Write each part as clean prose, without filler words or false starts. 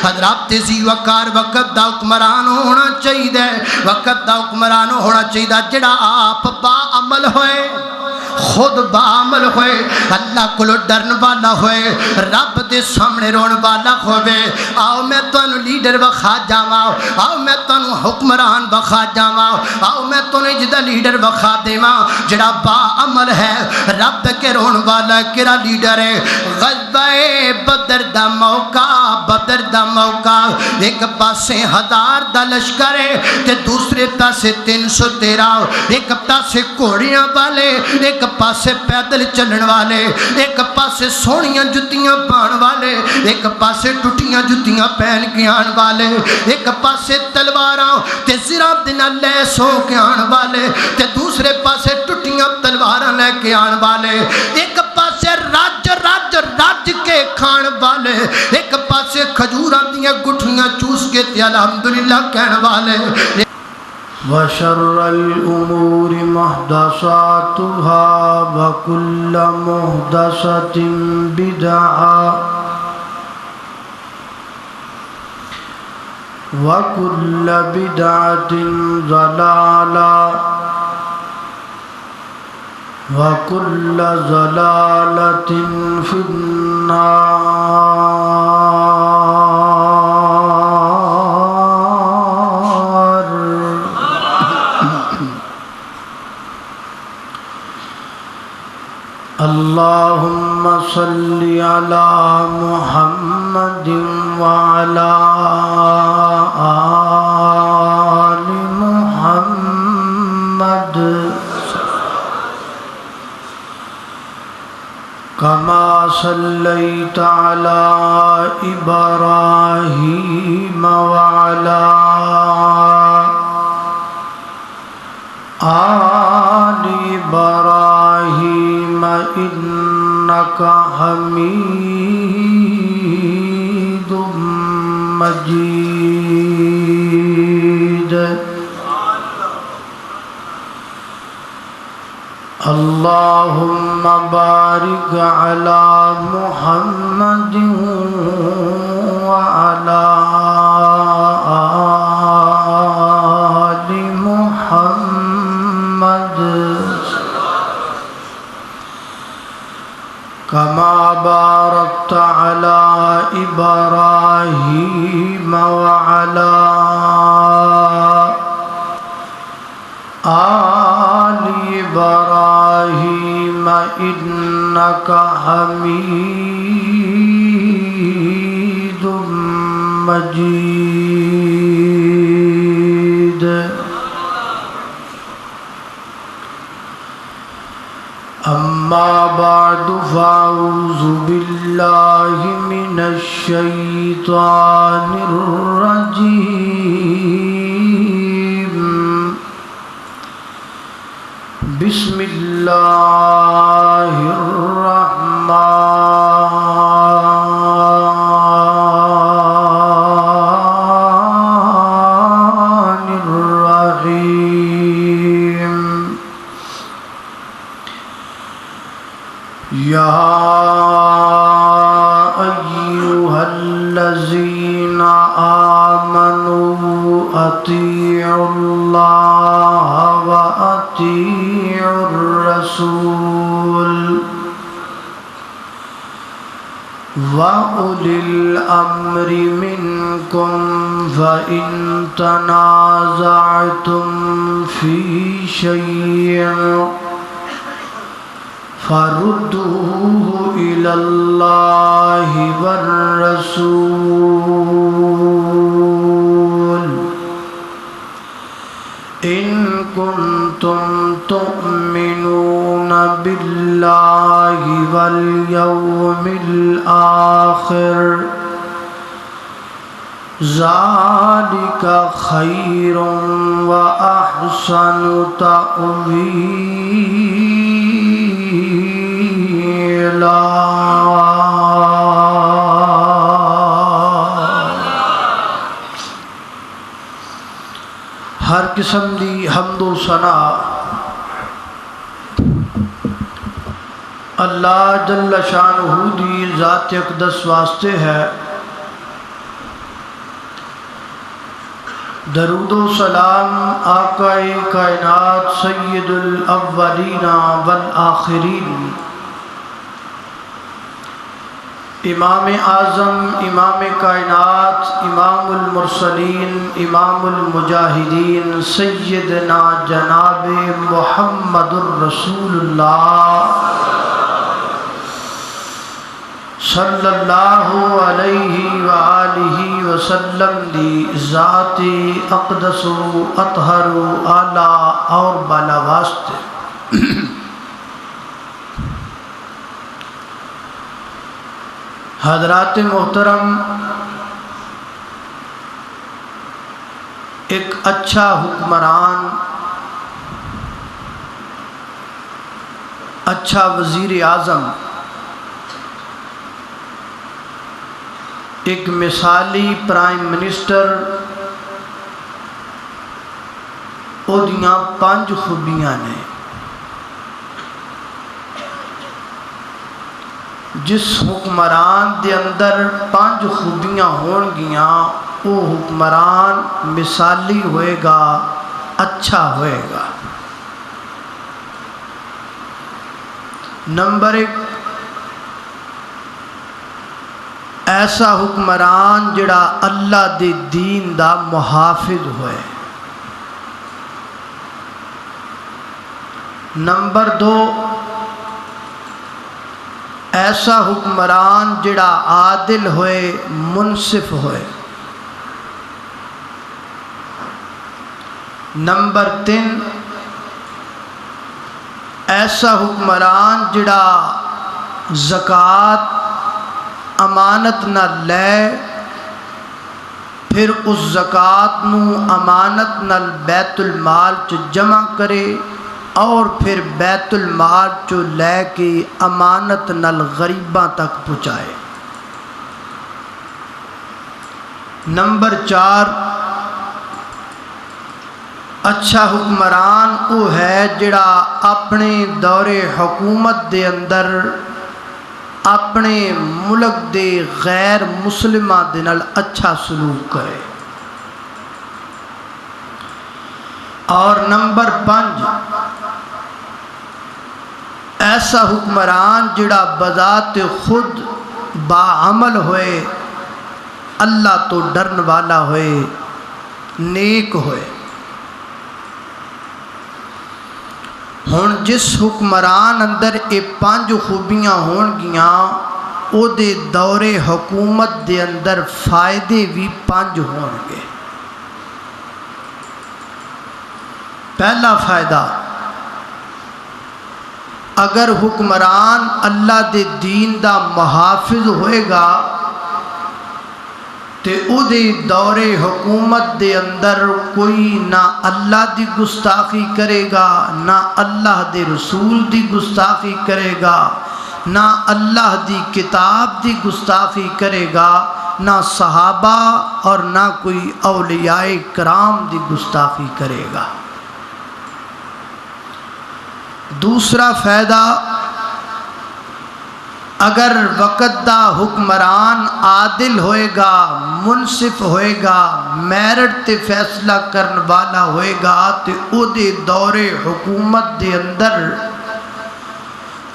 حضرات ذی وقار وقت دا حکمران ہونا چاہیے، وقت دا حکمران ہونا چاہیے جڑا آپ با عمل ہوئے، خود با عمل ہوئے، اللہ کو ڈرن والا ہوئے، رب دے سامنے رون والا ہوئے۔ آؤ میں تانوں لیڈر بخا جاواں، آؤ میں تانوں حکمران بخا جاواں، آؤ میں تانوں جدا لیڈر بخا دیواں جڑا با عمل ہے، رب کے رون والا کیڑا لیڈر ہے۔ غزوہ بدر دا موقع، بدر دا موقع، ایک پاسے 1000 دا لشکر ہے تے دوسرے پاسے 313، ایک پاسے گھوڑیاں والے، ایک پاسے پیدل چلن والے، ایک پاسے سونیاں جتیاں پان والے، ایک پاسے ٹوٹیاں جتیاں پہن کے آن والے، ایک پاسے تلواراں تے زرہ دن لیس ہو کے آن والے، تے دوسرے پاسے ٹوٹیاں تلواراں لے کے آن والے، ایک پاسے راج راج راج کے کھان والے، ایک پاسے کھجوراں دیاں گٹھیاں چوس کے تے الحمدللہ کہن والے۔ وشر الأمور محدثاتها وكل محدثة بدعة وكل بدعة ضلالة وكل ضلالة في النار۔ اللهم صل على محمد وعلى آل محمد كما صليت على إبراهيم وعلى آل إبراهيم إنك حميد مجيد۔ اللهم بارك على محمد وعلى آل محمد كما باركت على إبراهيم وعلى آل إبراهيم إنك حميد مجيد۔ أما بعد فأعوذ بالله من الشيطان الرجيم، بسم الله الرحمن الرحيم۔ يا أيها الذين آمنوا أطيعوا الله وأطيعوا الرسول وأولي الأمر منكم، فإن تنازعتم في شيء فردوه إلى الله والرسول إن كنتم تؤمنون بالله واليوم الآخر، ذلك خير وأحسن تأويلا۔ ہر قسم دی حمد و ثنا اللہ جل شانہ دی ذات اقدس واسطے ہے درود و سلام آقا کائنات سید الاولین والآخرین امام اعظم امام کائنات امام المرسلین امام المجاہدین سیدنا جناب محمد الرسول اللہ صلی اللہ علیہ وآلہ وسلم دی ذات اقدس و اطہر و اعلیٰ اور بالا واسطے حضرات محترم، ایک اچھا حکمران، اچھا وزیر اعظم، ایک مثالی پرائم منسٹر، او دیاں 5 خوبیاں نے۔ جس حکمران دے اندر 5 خوبیاں ہون گیاں وہ حکمران مثالی ہوئے گا، اچھا ہوئے گا۔ نمبر 1، ایسا حکمران جڑا اللہ دے دین دا محافظ ہوئے۔ نمبر 2، ایسا حکمران جڑا عادل ہوئے، منصف ہوئے۔ نمبر 3، ایسا حکمران جڑا زکوٰۃ امانت نہ لے، پھر اس زکوٰۃ نو امانت نال بیت المال چ جمع کرے اور پھر بیت المال چو لے کے امانت نال غریباں تک پہنچائے۔ نمبر 4، اچھا حکمران وہ ہے جڑا اپنے دور حکومت دے اندر اپنے ملک دے غیر مسلماں دے نال اچھا سلوک کرے۔ اور نمبر 5، ایسا حکمران جڑا بذات خود باعمل ہوئے، اللہ تو ڈرن والا ہوئے، نیک ہوئے۔ ہن جس حکمران اندر یہ 5 خوبیاں ہون گیاں، او دے دور حکومت دے اندر فائدے بھی 5 ہون گے۔ پہلا فائدہ، اگر حکمران اللہ دے دین دا محافظ ہوئے گا تے او دے دور حکومت دے اندر کوئی نہ اللہ دی گستاخی کرے گا، نہ اللہ دے رسول دی گستاخی کرے گا، نہ اللہ دی کتاب دی گستاخی کرے گا، نہ صحابہ اور نہ کوئی اولیاء کرام دی گستاخی کرے گا۔ دوسرا فائدہ، اگر وقت دا حکمران عادل ہوئے گا، منصف ہوئے گا، میرٹ تے فیصلہ کرن والا ہوئے گا تے او دے دور حکومت دے اندر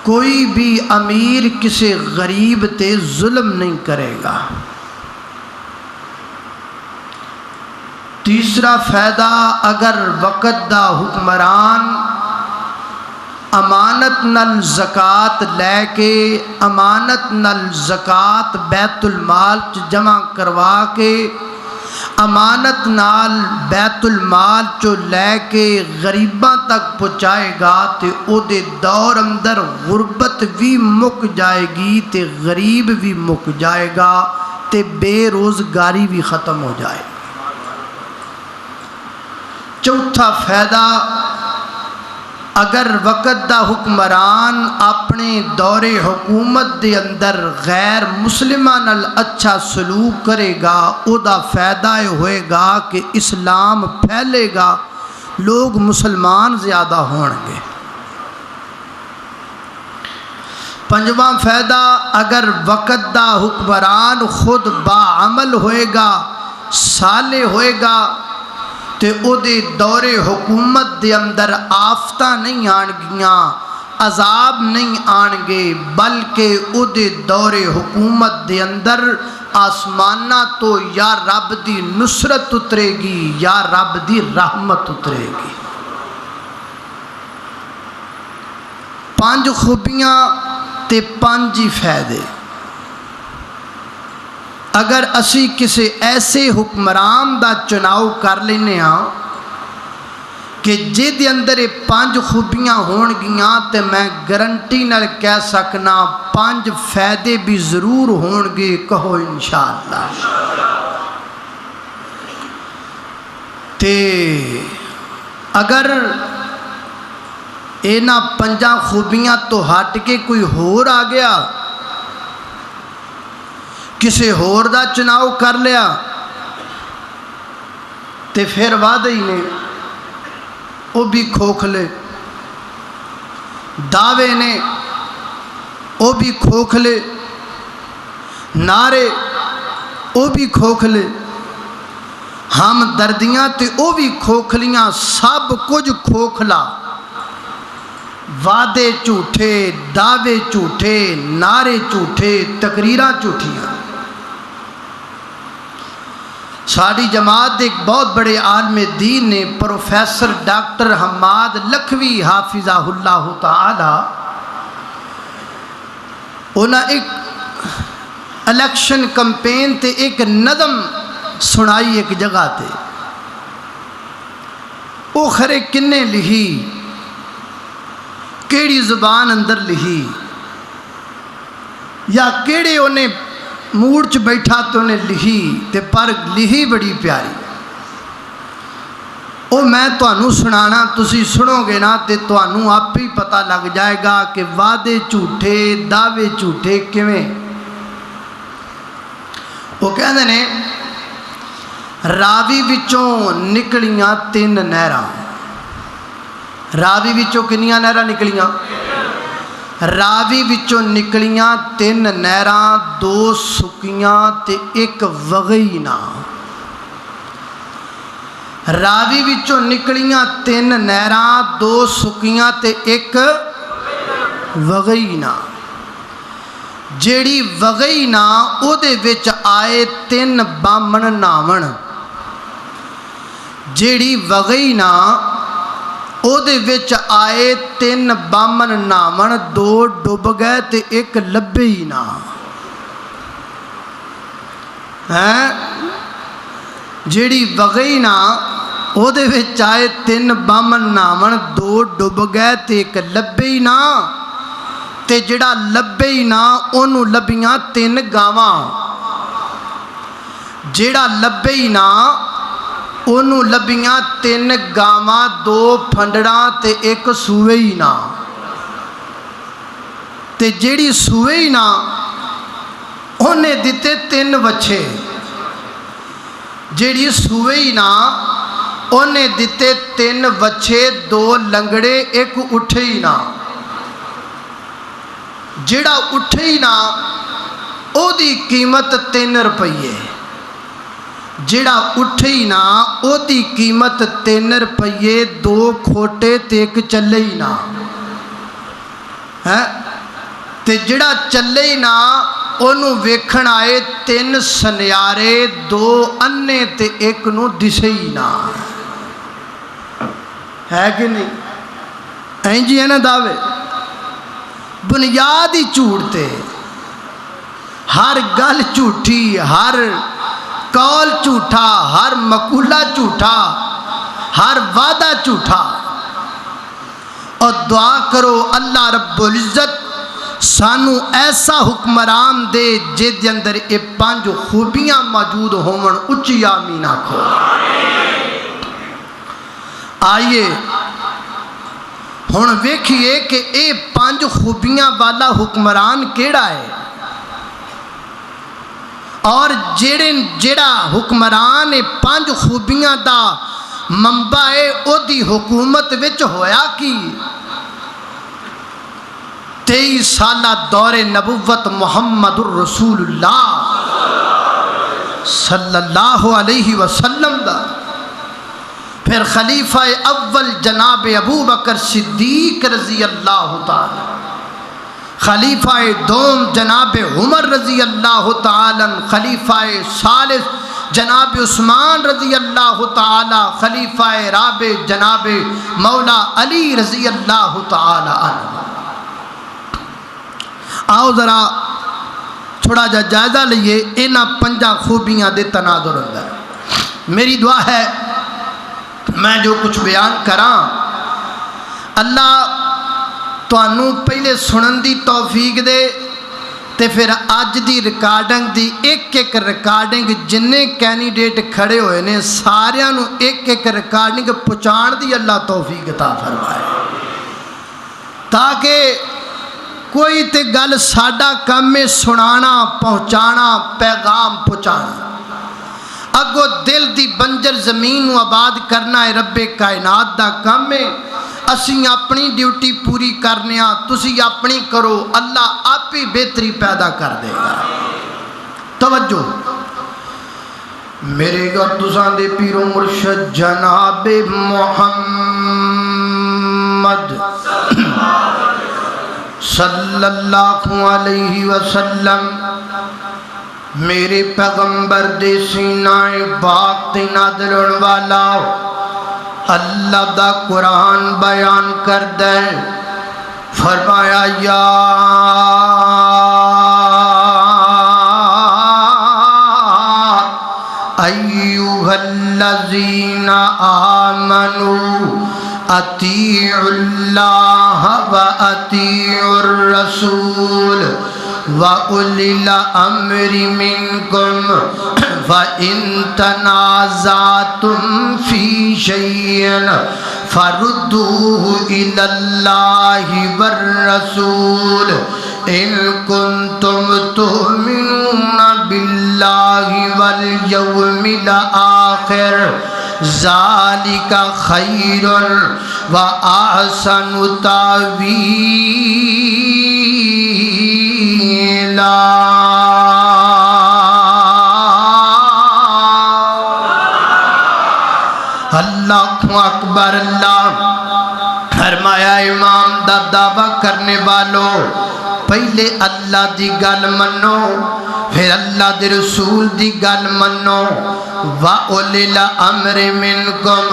کوئی بھی امیر کسی غریب تے ظلم نہیں کرے گا۔ تیسرا فائدہ، اگر وقت دا حکمران امانت نال زکوٰۃ لے کے امانت نال زکوٰۃ بیت المال چ جمع کروا کے امانت نال بیت المال چو لے کے غریباں تک پہنچائے گا تے او دے دور اندر غربت بھی مک جائے گی تے غریب بھی مک جائے گا تے بے روزگاری بھی ختم ہو جائے۔ چوتھا فائدہ، اگر وقت دا حکمران اپنے دور حکومت دے اندر غیر مسلمان نال اچھا سلوک کرے گا، او دا فائدہ ہوئے گا کہ اسلام پھیلے گا، لوگ مسلمان زیادہ ہون گے۔ پنجواں فائدہ، اگر وقت دا حکمران خود باعمل ہوئے گا، صالح ہوئے گا، تے او دے دور حکومت دے اندر آفتاں نہیں آن گیاں، عذاب نہیں آن گے، بلکہ او دے دور حکومت دے اندر آسمانہ تو یا رب دی نصرت اترے گی یا رب دی رحمت اترے گی۔ 5 خوبیاں تے 5 ہی فائدے۔ اگر اسی کسی ایسے حکمران دا چناؤ کر لینے ہاں کہ جے اندر 5 خوبیاں ہون گیاں تے میں گارنٹی نال کہہ سکنا 5 فائدے بھی ضرور ہون گے، کہو انشاءاللہ۔ تے اگر اینا 5 خوبیاں تو ہٹ کے کوئی ہور آ گیا، کسی ہور دا چناؤ کر لیا، تے پھر وعدے ہی نے وہ بھی کھوکھلے، دعوے نے وہ بھی کھوکھلے، نعرے وہ بھی کھوکھلے، ہم دردیاں تے وہ بھی کھوکھلیاں، سب کچھ کھوکھلا، وعدے جھوٹے، دعوے جھوٹے، نعرے جھوٹے، تقریراں جھوٹیاں۔ ساری جماعت ایک بہت بڑے عالم دین نے پروفیسر ڈاکٹر حماد لکھوی حافظہ اللہ تعالی، انہاں ایک الیکشن کمپین تے ایک نظم سنائی ایک جگہ تے، وہ خرے کنے لکھی، کیڑی زبان اندر لکھی، یا کیڑے انہیں موڑ چ بیٹھا تو انہیں لکھی، تے پر لکھی بڑی پیاری۔ وہ میں تانوں سنانا، تسی سنو گے نا تے تانوں آپ ہی پتہ لگ جائے گا کہ وعدے جھوٹے، دعوے جھوٹے کیویں۔ وہ کہندے نے راوی وچوں نکلیاں 3 نہراں، راوی وچوں کنیاں نہراں نکلیاں؟ راوی وچوں نکلیاں 3 نہراں، 2 سکیاں تے 1 وگئی نہ۔ راوی وچوں نکلیاں 3 نہراں، 2 سکیاں تے 1 وگئی نہ۔ جیڑی وگئی نہ او دے وچ آئے 3 بامن ناون، جیڑی وگئی نہ او دے وچ آئے 3 بامن ناون، 2 ڈب گئے تے 1 لبے ہی نہ۔ جیڑی وگئی نہ او دے وچ آئے 3 بامن ناون، 2 ڈب گئے تے 1 لبے ہی نہ، تے جڑا لبے ہی نہ اونوں لبیاں 3 گاواں، جڑا لبے ہی نہ انہوں لبیاں 3 گاواں، 2 پھنڈڑاں تے 1 سوئے ہی نہ، تے جیڑی سوئے ہی نہ انہیں دیتے 3 وچھے، جیڑی سوئے ہی نہ انہیں دیتے 3 وچھے، 2 لنگڑے 1 اٹھے ہی نہ، جیڑا اٹھے ہی نہ او دی قیمت 3 روپیے، جیڑا اٹھے ہی نہ او دی قیمت 3 روپیے، 2 کھوٹے تے 1 چلے ہی نہ، تے جڑا چلے ہی نہ انہوں ویکھن آئے 3 سنیارے، 2 انے تے 1 نو دسے ہی نہ۔ ہے کہ نہیں؟ این جی ہے نا دعوے، بنیاد ہی جھوٹتے، ہر گل جھوٹی، ہر قول جھوٹا، ہر مقولہ جھوٹا، ہر وعدہ جھوٹا۔ اور دعا کرو اللہ رب العزت سانو ایسا حکمران دے جے دے اندر یہ 5 خوبیاں موجود ہون، اچھی آمین آکھو۔ آئیے ہن ویکھیے کہ یہ 5 خوبیاں والا حکمران کیڑا ہے، اور جیڑا حکمران 5 خوبیاں دا منبع ہے او دی حکومت وچ ہویا کی 23 سالہ دور نبوت محمد الرسول اللہ صلی اللہ علیہ وسلم دا پھر خلیفہ اول جناب ابو بکر صدیق رضی اللہ تعالی، خلیفہ دوم جناب عمر رضی اللہ تعالی، خلیفہ ثالث جناب عثمان رضی اللہ تعالی، خلیفہ رابع جناب مولا علی رضی اللہ تعالی عنہ۔ آؤ ذرا تھوڑا جا جائزہ لئیے انہاں پنجا خوبیاں دے تناظر اندر۔ میری دعا ہے میں جو کچھ بیان کراں اللہ تانوں پہلے سنن دی توفیق دے تے پھر آج دی ریکارڈنگ دی ایک ایک ریکارڈنگ جننے کینڈیڈیٹ کھڑے ہوئے نے ساریاں نو ایک ایک ریکارڈنگ پہنچان دی اللہ توفیق عطا فرمائے، تاکہ کوئی تے گل ساڈا کم میں سنانا پہنچانا پیغام پہنچانا، اگو دل دی بنجر زمین نو آباد کرنا ہے رب کائنات دا کم ہے۔ اسی اپنی ڈیوٹی پوری کرنے تسی اپنی کرو، اللہ آپ ہی بہتری پیدا کر دے گا۔ توجہ میرے گھر تساں دے پیرو مرشد جناب محمد صلی اللہ علیہ وسلم میرے پیغمبر دے سینہ پاک تے نازل ہونے والا اللہ دا قرآن بیان کر دے، فرمایا یا ایوہ الذین آمنوا اطیعوا اللہ و اطیعوا الرسول وَأُولِي الْأَمْرِ مِنْكُمْ فَإِن تَنَازَعْتُمْ فِي شَيْءٍ فَرُدُّوهُ إِلَى اللَّهِ وَالرَّسُولِ إِن كُنتُمْ تُؤْمِنُونَ بِاللَّهِ وَالْيَوْمِ الْآخِرِ ذَلِكَ خَيْرٌ وَأَحْسَنُ تَأْوِيلًا۔ اللہ اکبر۔ اللہ فرمایا امام دا دعویٰ کرنے والوں پہلے اللہ دی گل منو، پھر اللہ دے رسول دی گل منو، وَأُولِي الْأَمْرِ مِنْكُمْ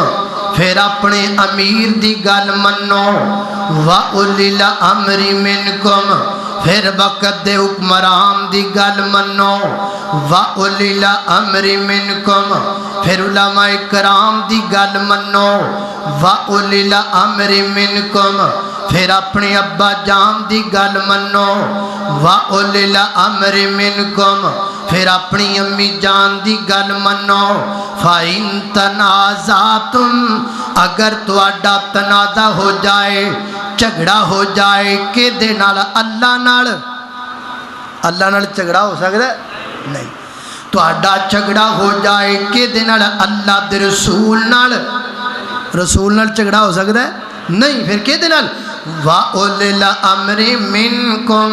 پھر اپنے امیر دی گل منو، وَأُولِي الْأَمْرِ مِنْكُمْ پھر وقت دے حکمران دی گل منو، وَأُولِي الْأَمْرِ مِنْكُمْ پھر علماء کرام دی گل منو، وَأُولِي الْأَمْرِ مِنْكُمْ پھر اپنے ابا جان دی گل منو، وَأُولِي الْأَمْرِ مِنْكُمْ پھر اپنی امی جان دی گل منو، فَإِن تَنَازَعْتُمْ اگر تواڈا تنازع ہو جائے جھگڑا ہو جائے کہ دے نال اللہ نال، اللہ نال جھگڑا ہو سکتا ہے نہیں، تواڈا جھگڑا ہو جائے کہ دے نال اللہ دے رسول نال جھگڑا ہو سکتا ہے نہیں، پھر کہ دے نال وَأُولِي الْأَمْرِ مِنْكُمْ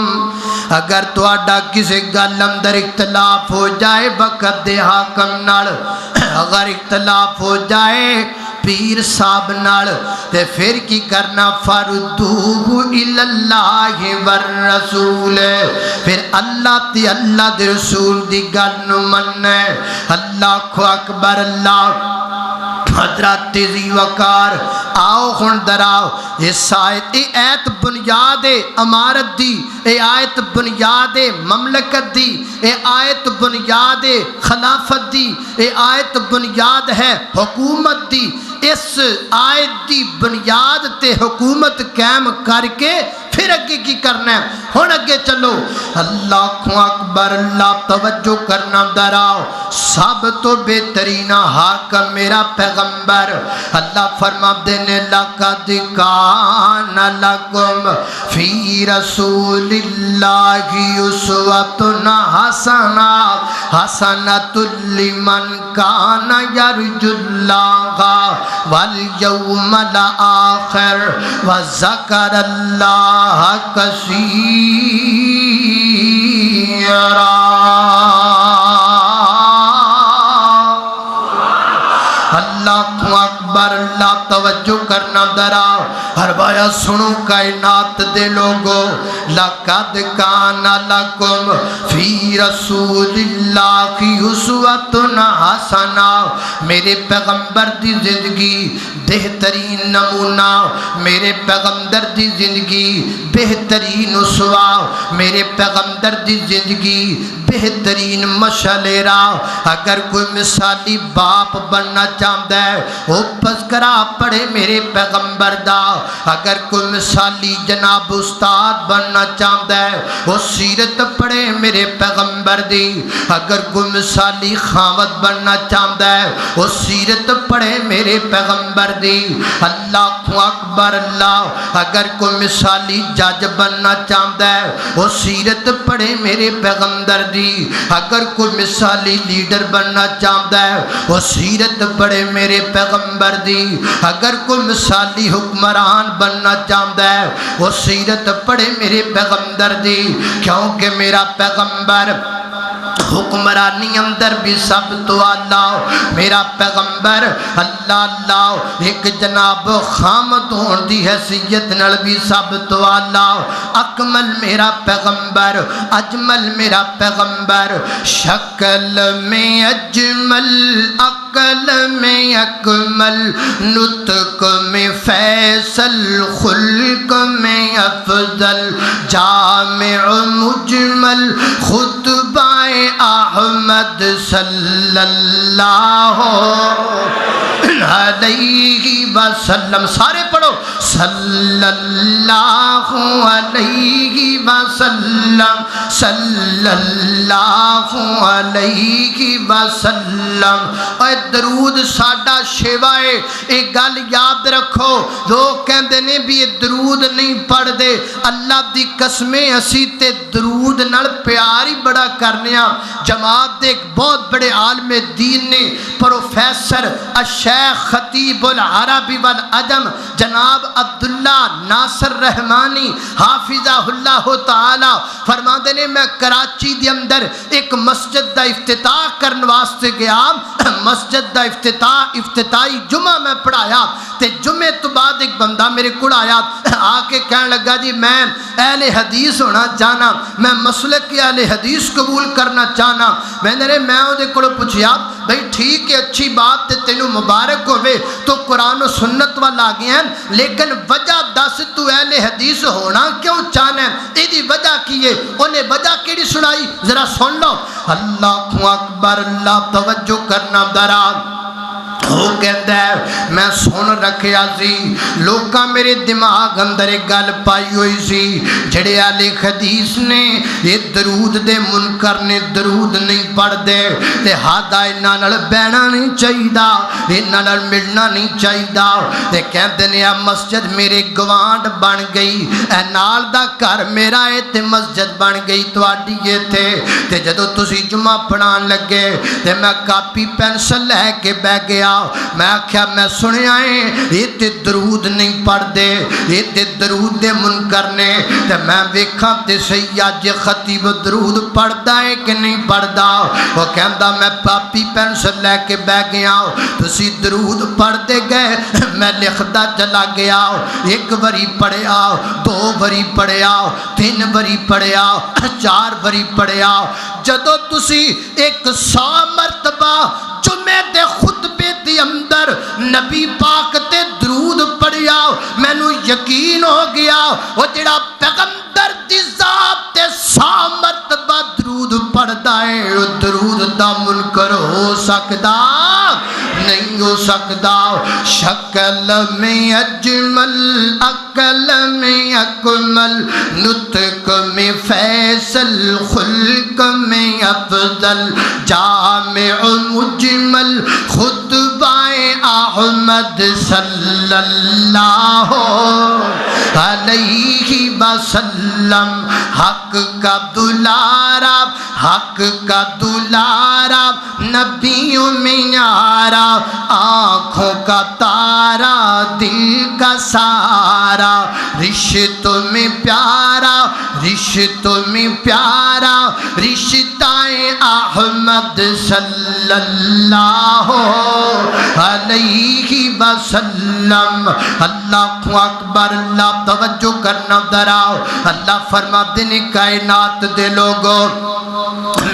اگر تواڈا کسی گل اندر اختلاف ہو جائے وقت دے حاکم نال، اگر اختلاف ہو جائے پیر صاحب نال تے پھر کی کرنا، فَرُدُّوهُ إِلَى اللَّهِ وَالرَّسُولِ پھر اللہ تے اللہ دے رسول دی گل نو مننے۔ اللہ اکبر۔ اللہ حضرت ذی وقار آؤ ہن دراؤ اس آیت بنیاد امارت دی، اے آیت بنیاد مملکت دی، اے آیت بنیاد خلافت دی، اے آیت بنیاد ہے حکومت دی۔ اس آیت دی بنیاد تے حکومت قائم کر کے پھر اگے کی کرنا ہے، ہن اگے چلو۔ اللہ اکبر۔ اللہ توجہ کرنا دراؤ، سب تو بہترین حاکم میرا پیغمبر۔ اللہ فرما دینے لقد کان لکم فی رسول اللہ اسوۃ حسنۃ لمن کان یرجو اللہ والیوم الآخر وذکر اللہ کثیرا۔ اللہ اکبر اللہ توجہ کرنا درا فرمایا سنو کائنات دے لوگو لقد کان لکم فی رسول اللہ اسوۃ حسنہ میرے پیغمبر دی زندگی بہترین نمونہ میرے پیغمبر دی زندگی بہترین اسوا میرے پیغمبر دی زندگی بہترین مشعل راہ اگر کوئی مثالی باپ بننا چاہتا ہے وہ تذکرہ پڑھے میرے پیغمبر دا اگر کوئی مثالی جناب استاد بننا چاہتا ہے وہ سیرت پڑھے میرے پیغمبر دی اگر کوئی مثالی خامد بننا چاہتا ہے وہ سیرت پڑھے میرے پیغمبر دی اللہ اکبر اللہ اگر کوئی مثالی جج بننا چاہتا ہے وہ سیرت پڑھے میرے پیغمبر دی اگر کوئی مثالی لیڈر بننا چاہتا ہے وہ سیرت پڑھے میرے پیغمبر دی اگر کوئی مثالی حکمران بننا چاہتا ہے وہ سیرت پڑھے میرے پیغمبر دی کیونکہ میرا پیغمبر حکمرانی اندر بھی سب تو اللہ میرا پیغمبر اللہ اللہ ایک جناب خامد ہون دی حیثیت نال بھی سب تو اللہ اکمل میرا پیغمبر اجمل میرا پیغمبر شکل میں اجمل عقل میں اکمل نطق میں فیصل خلق میں افضل جامع مجمل خطبہ احمد صلی اللہ علیہ وسلم سارے پڑھو صلی اللہ علیہ وسلم صلی اللہ علیہ وسلم اے درود ساڈا شیوا ہے ایک گل یاد رکھو لوگ کہندے نے بھی یہ درود نہیں پڑھ دے اللہ دی قسمیں اسی تے درود نال پیار ہی بڑا کرنے ہاں جماعت دے ایک بہت بڑے عالم دین نے پروفیسر الشیخ خطیب العربی والعجم جناب عبداللہ ناصر رحمانی حافظہ اللہ تعالی فرماندے نے میں کراچی دے اندر ایک مسجد دا افتتاح کرن واسطے گیا مسجد دا افتتاحی جمعہ میں پڑھایا تے جمعے تو بعد ایک بندہ میرے کڑ آیا آ کے کہنے لگا جی میں اہل حدیث ہونا چاہنا میں مسلک کی اہل حدیث قبول کرنا چاہنا میں نے دے کڑو پوچھیا بھئی ٹھیک ہے اچھی بات تے تینوں مبارک ہوئے تو قرآن و سنت والا آ گیا ہیں لیکن وجہ دس تو اہل حدیث ہونا کیوں چاہنا ہے ایدی وجہ کیے انہیں وجہ کیڑی سنائی ذرا سن لو اللہ اکبر اللہ توجہ کرنا دران وہ کہتا ہے میں سن رکھیا سی لوکاں میرے دماغ اندر ایک گل پائی ہوئی سی جڑے اہل حدیث نے یہ درود دے منکر نے درود نہیں پڑھ دے تے ہاتھ انہاں نال بہنا نہیں چاہیدا انہاں نال ملنا نہیں چاہیدا تے کہندے نے آ مسجد میرے گوانڈ بن گئی اے نال دا گھر میرا اے تے مسجد بن گئی تواڈی ایتھے تے جدوں تسی جمعہ پڑھان لگے تے میں کاپی پینسل لے کے بیٹھ گیا میں آکھیا میں سنیا ہے یہ تے درود نہیں پڑھ دے یہ تے درود دے منکر نے تے میں ویکھاں تے سید خطیب درود پڑھدا ہے کہ نہیں پڑھدا وہ کہندا میں کاپی پینسل لے کے بیٹھ گیا تسی درود پڑھتے گئے میں لکھدا چلا گیا ایک باری پڑھیا دو باری پڑھیا تین باری پڑھیا چار باری پڑھیا جدو تسی 100 مرتبہ جمعے دے خطبے دی اندر نبی پاک تے درود پڑھیا میں نو یقین ہو گیا وہ جڑا پیغمبر دی ذات تے 100 مرتبہ درود پڑھدا ہے وہ درود دا منکر ہو سکدا نہیں ہو سکدا شکل میں اجمل عقل میں اکمل نطق میں فیصل خلق میں افضل جامع مجمل خطبہ احمد صلی اللہ علیہ وسلم حق کا دلارا حق کا دلارا نبیوں میں یارا آنکھوں کا تارا دل کا سارا رشتوں میں پیارا رشتوں میں پیارا رشتہ احمد صلی اللہ علیہ وسلم۔ اللہ اکبر، اللہ توجہ کرنا دراؤ۔ اللہ فرماتے ہیں کائنات دے لوگو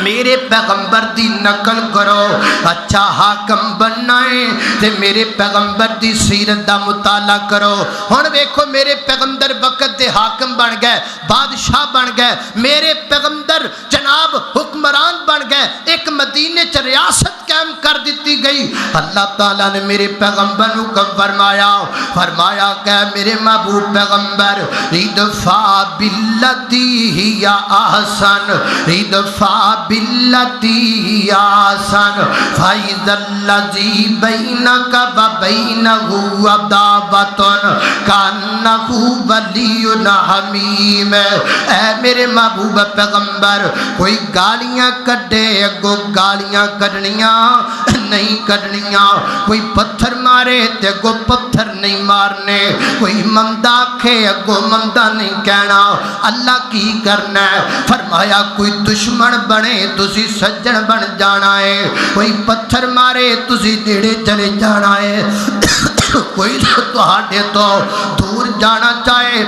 میرے پیغمبر دی نقل کرو، اچھا حاکم بننا ہے تے میرے پیغمبر دی سیرت دا مطالعہ کرو۔ ہن ویکھو میرے پیغمبر وقت دے حاکم بن گئے، بادشاہ بن گئے، میرے پیغمبر جناب حکمران بن گئے، ایک مدینے چ ریاست قائم کر دیتی گئی۔ اللہ تعالیٰ نے میرے پیغمبر کو فرمایا کہ میرے محبوب پیغمبر ادفع باللتی ہی احسن، ادفع باللتی ہی احسن فاذا الذی بینک وبینہ عداوۃ کانہ ولی حمیم۔ اے میرے محبوب پیغمبر کوئی گالیاں کڈے اگو گالیاں کڈنیاں نہیں کڈنیاں، کوئی پتھر مارے تے اگو پتھر نہیں مارنے، کوئی مندہ آکھے اگو مندہ نہیں کہنا۔ اللہ کی کرنا ہے؟ فرمایا کوئی دشمن بنے تسی سجن بن جانا ہے، کوئی پتھر مارے تسی نیڑے چلے جانا ہے، کوئی تہاڈے تو دور جانا چاہے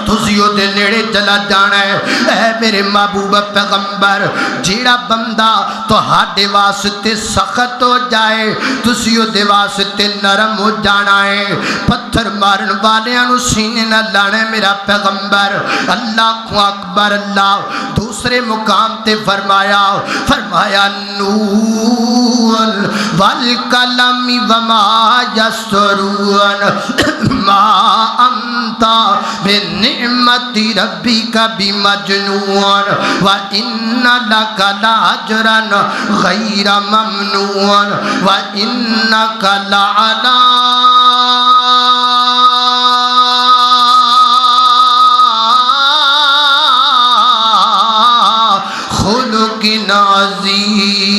تسی او دے نیڑے چلا جانا ہے۔ اے میرے محبوب پیغمبر جیڑا بندہ تہاڈے واسطے سخت ہو جائے تسی او دے واسطے نرم ہو جانا ہے۔ پتھر مارن والیاں نو سینے نہ لانا میرا پیغمبر۔ اللہ اکبر۔ اللہ دوسرے مقام تے فرمایا نون والقلم وما یسطرون ما انت بنعمت ربک بمجنون وان لک لاجرا غیر ممنون وانک لعلی خلق عظیم۔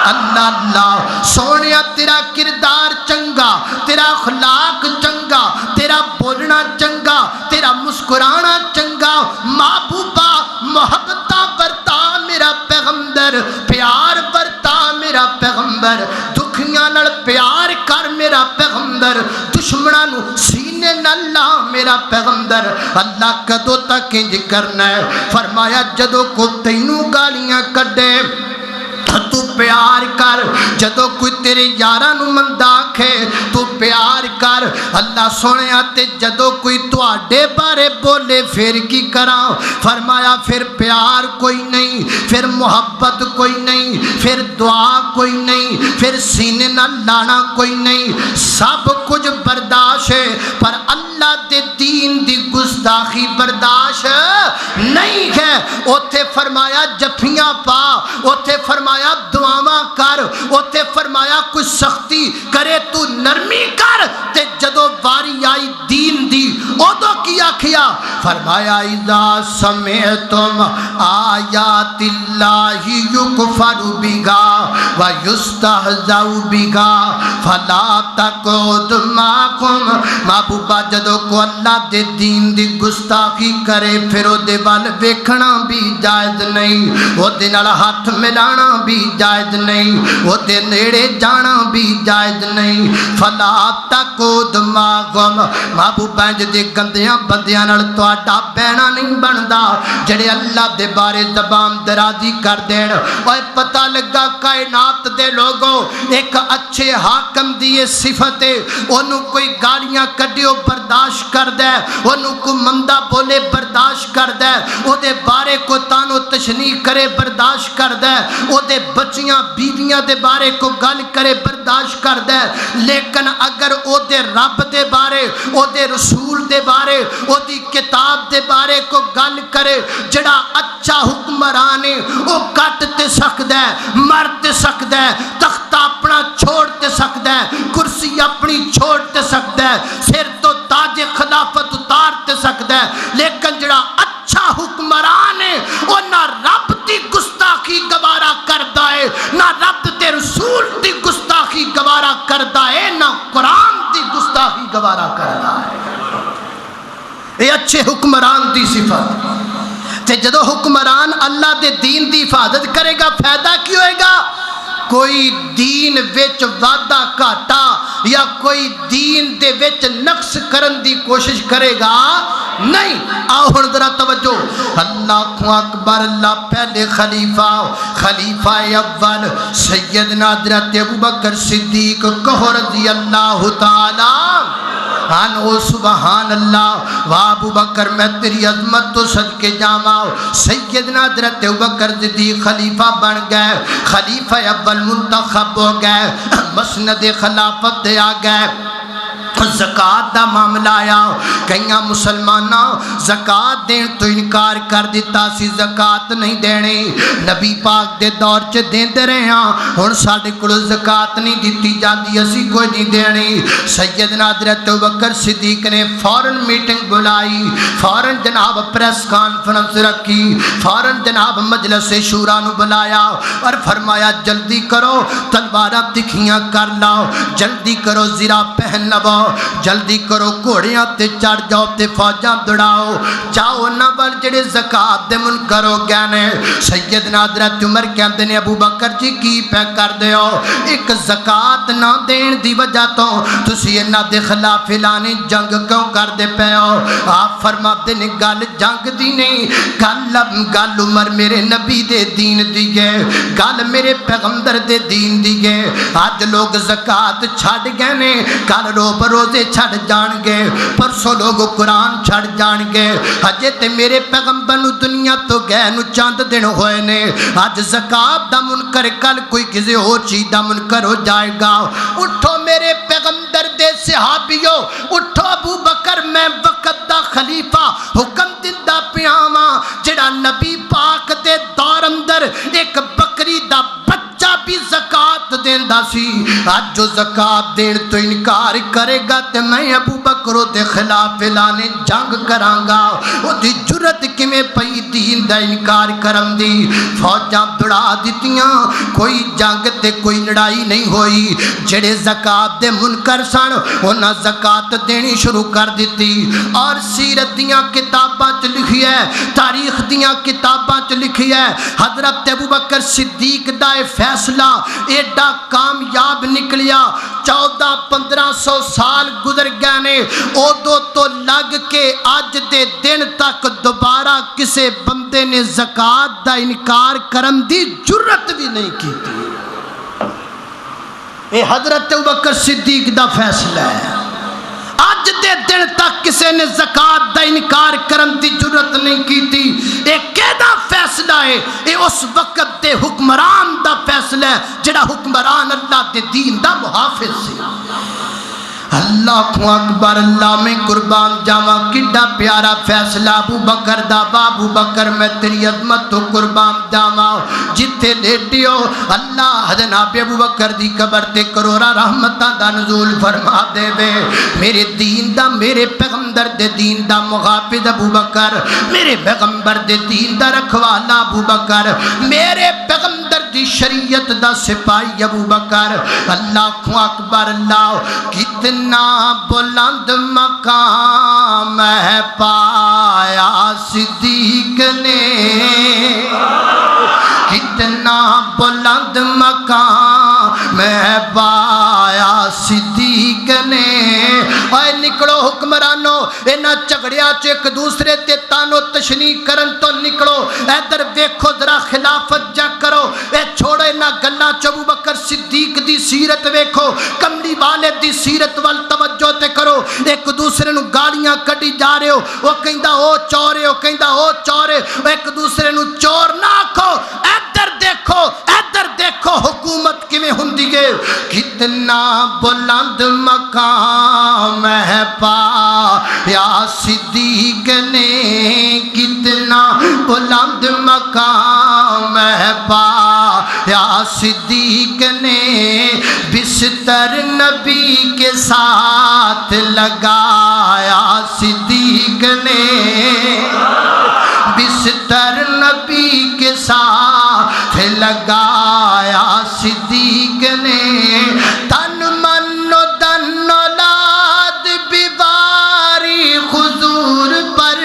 اللہ سونیا تیرا کردار چنگا، تیرا اخلاق چنگا، تیرا بولنا چنگا، تیرا مسکرانا چنگا، محبوبہ محبتہ برتا میرا پیغمبر، پیار برتا میرا پیغمبر، دکھیاں نال پیار کر میرا پیغمبر، دشمناں نو سینے نہ لا میرا پیغمبر۔ اللہ کدو تک انج کرنا ہے؟ فرمایا جدو کو تینوں گالیاں کڈے تو پیار کر، جدو کوئی تیرے یاراں نو مندا آکھے تو پیار کر۔ اللہ سنیا تے جدو کوئی تواڈے بارے بولے پھر کی کراں؟ فرمایا پھر پیار کوئی نہیں، پھر محبت کوئی نہیں، پھر دعا کوئی نہیں، پھر سینے نہ لانا کوئی نہیں، سب کچھ برداشت ہے پر اللہ دے دین دی گستاخی برداشت نہیں ہے۔ اوتھے فرمایا جفیاں پا، اوتھے فرمایا دعاواں کر، اوتھے فرمایا کوئی سختی کرے تو نرمی کر، تے جدو باری آئی دین دی اودو کیا کیا؟ فرمایا اذا سمعتم آیات اللہ یکفر بہا ویستہزأ بہا فلا تقعدوا معہم۔ محبوبہ جدو کو اللہ دے دین دی گستاخی کرے پھر او دے وال ویکھنا بھی جائز نہیں، او دے نال ہاتھ ملانا بھی جائز نہیں، وہ دے نیڑے جانا بھی جائز نہیں۔ فلا تقعدوا معہم۔ محبوب دے گندیاں بندیاں نال تہاڈا بہنا نہیں بندا جڑے اللہ دے بارے زبان درازی کر دین۔ اوے پتہ لگا کائنات دے لوگوں ایک اچھے حاکم دی صفت ہے، اونوں کوئی گالیاں کڈیو برداشت کردا ہے، اونوں کو مندا بولے برداشت کردا ہے، او دے بارے کو تانو تشنیع کرے برداشت کردا ہے، او دے بچیاں بیویاں دے بارے کو گل کرے برداشت کردا ہے، لیکن اگر او دے رب دے بارے، او دے رسول دے بارے، او دی کتاب دے بارے کو گل کرے، جڑا اچھا حکمران ہے او کٹ تے سکدا ہے، مر تے سکدا ہے، تختہ اپنا چھوڑ تے سکدا ہے، کرسی اپنی چھوڑ تے سکدا ہے، سر تو تاج خلافت اتار تے سکدا ہے، لیکن جڑا اچھا حکمران ہے او نہ رب دی گستاخی گوارا کردا ہے، نہ رب تے رسول دی گستاخی گوارا کردا ہے، نہ قرآن دی گستاخی گوارا کردا ہے۔ اے اچھے حکمران دی صفت۔ تے جدو حکمران اللہ دے دین دی حفاظت کرے گا فائدہ کی ہوئے گا؟ کوئی دین وچ وعدہ گھاٹا یا کوئی دین دے وچ نقص کرن دی کوشش کرے گا نہیں۔ آؤ ہن ذرا توجہ، اللہ اکبر، اللہ پہلے خلیفہ اول سیدنا حضرت ابوبکر صدیق کہو رضی اللہ تعالی عنہ، سبحان اللہ۔ واہ ابو بکر میں تیری عظمت تو صدقے جاواں، سیدنا حضرت ابوبکر صدیق خلیفہ بن گئے، خلیفہ اول منتخب ہو گئے، مسند خلافت دے آ گئے۔ زکاة دا معاملہ آیا، کئیاں مسلمانہ زکاة دین تو انکار کر دیتا سی، زکاة نہیں دینی، نبی پاک دے دور چ دیندے رہے ہاں، ہن ساڈے کول زکاة نہیں دیتی جاندی، اسی کوئی نہیں دینی۔ سیدنا حضرت ابوبکر صدیق نے فوراً میٹنگ بلائی، فوراً جناب پریس کانفرنس رکھی، فوراً جناب مجلس شورا نو بلایا اور فرمایا جلدی کرو، تلواراں تکھیاں کر لاؤ، جلدی کرو زرہ پہن لو، جلدی کرو گھوڑیاں تے چڑھ جاؤ تے فوجاں دوڑاؤ، جاؤ انہاں ول جڑے زکات دے منکر ہو گئے نے۔ سیدنا حضرت عمر کہندے نے ابو بکر جی کی پہ کر دیو، ایک زکات نہ دین دی وجہ تو تسی انہاں دے خلاف اعلان جنگ کیوں کر دے پے ہو؟ آپ فرماتے نے گل جنگ دی نہیں، گل عمر میرے نبی دے دین دی ہے، گل میرے پیغمبر دے دین دی ہے۔ آج لوگ زکات چھڑ گئے نے، کل روزے چھڑ جان گے، پرسوں لوگ قرآن چھڑ جان گے، ہجے تے میرے پیغمبر نو دنیا تو گئے نو چند دن ہوئے نے۔ آج زکات دا منکر کل کوئی کسی اور چیز دا منکر ہو جائے گا۔ اٹھو میرے پیغمبر دے صحابیو، اٹھو ابو بکر میں وقت دا خلیفہ حکم دندا پیاواں، جڑا نبی پاک دے دور اندر ایک بکری دا بچہ بھی زکات دیندا سی، آج جو زکات دین تو انکار کرے گا تے میں ابو بکر دے خلاف اعلان جنگ کراں گا۔ او دی جرت کیویں پئی دین دا انکار کرن دی؟ فوجاں دوڑا دتیاں، کوئی جنگ تے کوئی لڑائی نہیں ہوئی۔ جڑے زکات دے منکر سن انہاں زکات دینی شروع کر دتی، اور سیرت دیاں کتاباں چ لکھی ہے، تاریخ دیاں کتاباں چ لکھی ہے، حضرت ابو بکر صدیق دا فیصلہ ایڈا کامیاب نکلیا، 1400-1500 سال گزر گئے نے، ادو تو لگ کے اج دے دن تک دوبارہ کسے بندے نے زکات دا انکار کرن دی جرت بھی نہیں کی تھی۔ اے حضرت ابوبکر صدیق دا فیصلہ ہے، اج دے دن تک کسے نے زکات دا انکار کرن دی جرت نہیں کی تھی۔ اے کیدا فیصلہ ہے؟ اے اس وقت دے حکمران دا فیصلہ ہے، جڑا حکمران اللہ دے دین دا محافظ سی۔ اللہ اکبر، اللہ میں قربان جاواں، کڈا پیارا فیصلہ ابو بکر دا۔ ابو بکر میں تیری عظمت تو قربان جاواں، جتھے لیٹیو اللہ جناب ابو بکر دی قبر تے کروڑا رحمتاں دا نزول فرما دے وے۔ میرے دین دا، میرے پیغمبر دے دین دا محافظ ابو بکر، میرے پیغمبر دے دین دا رکھوالا ابو بکر، میرے پیغمبر دی شریعت دا سپاہی ابو بکر۔ اللہ اکبر، اللہ کتنا بلند مقام ہے پایا صدیق نے، کتنا بلند مقام ہے پایا صدیق نے۔ اے نکلو حکمرانو، اینا جھگڑیاں چ ایک دوسرے تے تانو تشنی کرن تو نکلو، ادھر دیکھو ذرا خلافت جا کرو، اے چھوڑو اینا گلاں چ ابو بکر صدیق دی سیرت ویکھو، کملی والے دی سیرت وال توجہ تے کرو۔ ایک دوسرے نو گالیاں کڈی جا رہے ہو، وہ کہندا او چور ہے، وہ کہندا او چور ہے، ایک دوسرے نو چور نہ آکھو، ادھر دیکھو، ادھر دیکھو حکومت کیویں ہوندی ہے۔ کتنا بلند مقام ہے پایا صدیق نے، کتنا بلند مقام ہے پایا صدیق نے، بستر نبی کے ساتھ لگایا صدیق نے، بستر نبی کے ساتھ لگایا صدیق نے، تن من و دن اولاد بیواری حضور پر،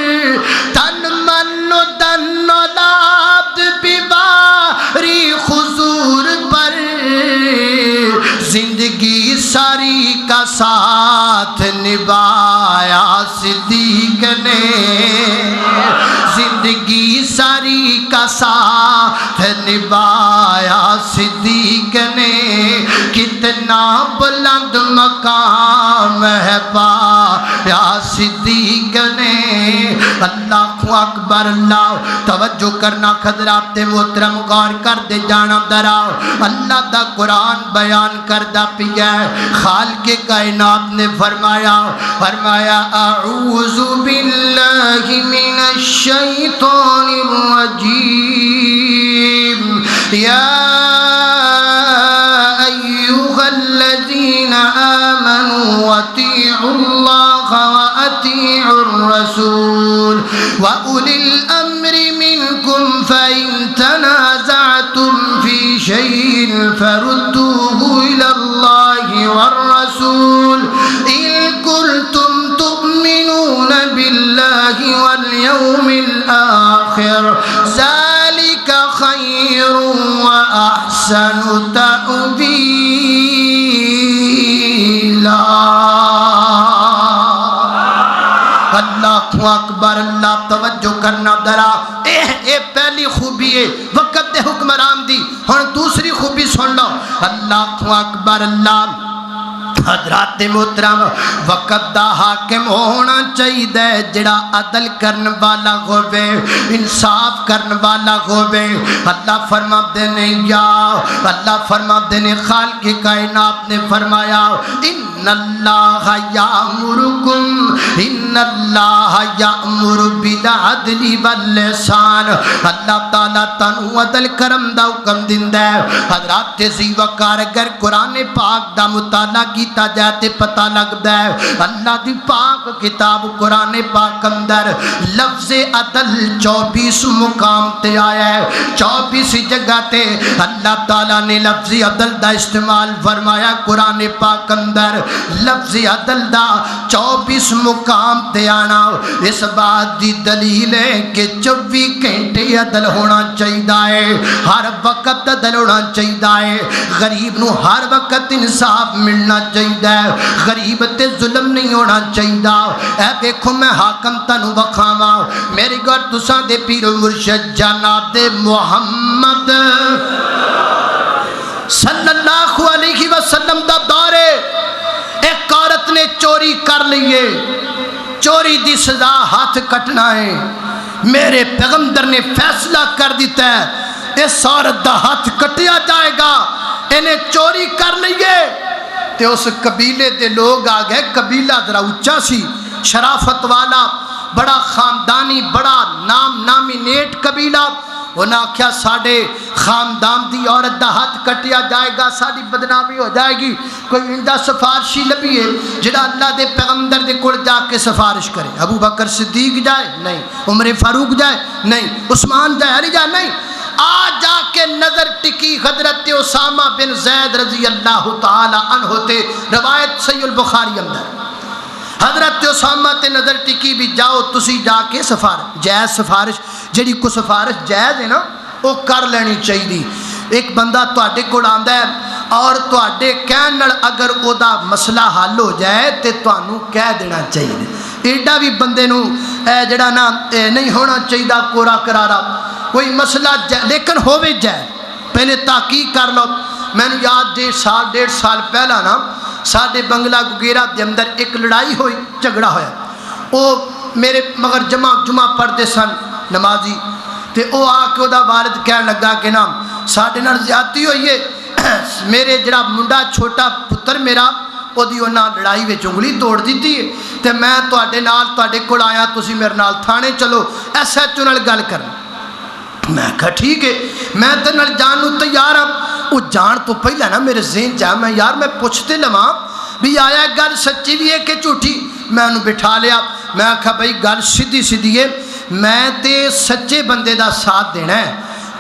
تن من و دن ساتھ نبھایا صدیق نے، زندگی ساری کا ساتھ نبھایا صدیق نے، کتنا بلند مقام ہے پایا صدیق نے۔ اللہ اکبر، اللہ توجہ کرنا حضرات محترم، غور کر دے جانا ذرا، اللہ دا قرآن بیان کردہ پیا ہے۔ خالق کائنات نے فرمایا اعوذ باللہ من الشیطان الرجیم، یا ایھا الذین آمنوا اطیعوا اللہ واطیعوا الرسول واولی الامر منکم فإن تنازعتم فی شیء فردوه الی اللہ والرسول ان کنتم تؤمنون باللہ والیوم الآخر ذلک خیر واحسن تأویلا۔ اللہ اکبر، اللہ توجہ کرنا ذرا، اے پہلی خوبی ہے وقت دے حکمران دی۔ ہن دوسری خوبی سن لو، اللہ اکبر، اللہ حضرات محترم، وقت دا حاکم ہونا چاہیے جڑا عدل کرن والا ہوے، انصاف کرن والا ہوے۔ اللہ فرماتے نے، یا اللہ فرماتے نے، خالق کائنات نے فرمایا ان اللہ یامرکم، ان اللہ یامر بالعدل واللسان، اللہ تعالیٰ تانوں عدل کرم دا حکم دیندا ہے۔ حضرات ذی وقار اگر قرآن پاک دا مطالعہ کیتا جاتے پتہ لگتا ہے اللہ دی پاک کتاب قرآن پاک اندر لفظ عدل 24 مقام تے آیا ہے، 24 جگہ تے اللہ تعالیٰ نے لفظ عدل دا استعمال فرمایا۔ قرآن پاک اندر لفظ عدل دا 24 مقام تے آنا اس بات دی دلیل ہے کہ 24 گھنٹے عدل ہونا چاہیے، ہر وقت عدل ہونا چاہیے، غریب نو ہر وقت انصاف ملنا چاہیے، غریب تے ظلم نہیں ہونا چاہیے۔ اے دیکھو میں حاکم تانوں وکھاواں، میری گھر تساں دے پیر و مرشد جناب محمد صلی اللہ علیہ وسلم دا دور ہے۔ ایک عورت نے چوری کر لیے، چوری دی سزا ہاتھ کٹنا ہے۔ میرے پیغمبر نے فیصلہ کر دیتا ہے اس عورت دا ہاتھ کٹیا جائے گا، انہیں چوری کر لیے۔ تے اس قبیلے دے لوگ آ گئے، قبیلہ ذرا اونچا سی، شرافت والا، بڑا خاندانی، بڑا نامینیٹ قبیلہ۔ انہاں آکھیا ساڈے خاندان دی عورت دا ہاتھ کٹیا جائے گا، ساری بدنامی ہو جائے گی، کوئی اندا سفارشی لبھیے جڑا اللہ دے پیغمبر دے کول جا کے سفارش کرے۔ ابو بکر صدیق جائے نہیں، عمر فاروق جائے نہیں، عثمان جائے، علی جائے نہیں۔ جا کے نظر ٹکی حضرت اسامہ بن زید رضی اللہ تعالی عنہ تے، روایت صحیح البخاری اندر حضرت اسامہ تے نظر ٹکی بھی جاؤ تسی جا کے سفارش، جائز سفارش جڑی کو سفارش جائز ہے نا وہ کر لینی چاہیے۔ ایک بندہ تواڈے کول آندا ہے اور تواڈے کہن نال اگر او دا مسئلہ حل ہو جائے تے تانوں کہہ دینا چاہیے۔ ایڈا بھی بندے نو جڑا نا نہیں ہونا چاہیے کورا کرارا، کوئی مسئلہ لیکن ہووے جائے پہلے تحقیق کر لو۔ میں نے یاد 1.5 سال پہلا نا ساڈے بنگلہ گگیرا دے اندر ایک لڑائی ہوئی، جھگڑا ہویا، او میرے مگر جمعہ پڑھتے سن نمازی، تے او آ کے دا والد کہنے لگا کہ نا ساڈے نال زیادتی ہوئی ہے، میرے جڑا منڈا چھوٹا پتر میرا او دی انہاں لڑائی وچ انگلی توڑ دیتی ہے، تے میں تواڈے کول آیا، تسی میرے نال تھانے چلو، ایس ایچ او نال گل کرنا۔ میں کہا ٹھیک ہے، میں تے نال جان نو تیار ہاں۔ وہ جان تو پہلا نا میرے ذہن چاہ میں یار میں پوچھتے لواں بھی آیا گل سچی بھی ہے کہ جھوٹی۔ میں انہوں بٹھا لیا، میں کہا بھائی گل سیدھی ہے، میں تے سچے بندے دا ساتھ دینا ہے،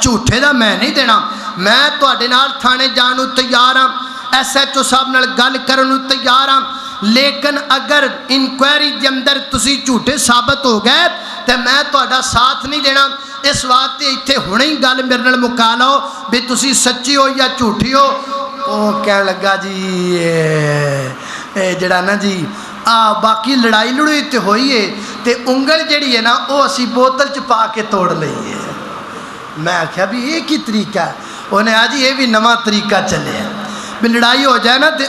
جھوٹے دا میں نہیں دینا۔ میں تواڈے نال تھانے جان نو تیار ہاں، ایس ایچ او صاحب نال گل کرن نو تیار ہاں، لیکن اگر انکوائری دے اندر تسی جھوٹے ثابت ہو گئے تے میں تہاڈا ساتھ نہیں دینا۔ اس واسطے اتنے ہونے ہی گل میرے نال مکا لو بھی تسی سچی ہو یا جھوٹی ہو۔ وہ کہنے لگا جی اے جڑا نا جی باقی لڑائی لڑوئی تو ہوئی ہے تو انگل جڑی ہے نا وہ اسی بوتل چ پا کے توڑ لئی ہے. میں آخیا بھی یہ کی طریقہ ہے؟ انہیں آ جی یہ بھی نواں طریقہ چلے بھی لڑائی ہو جائے نا تو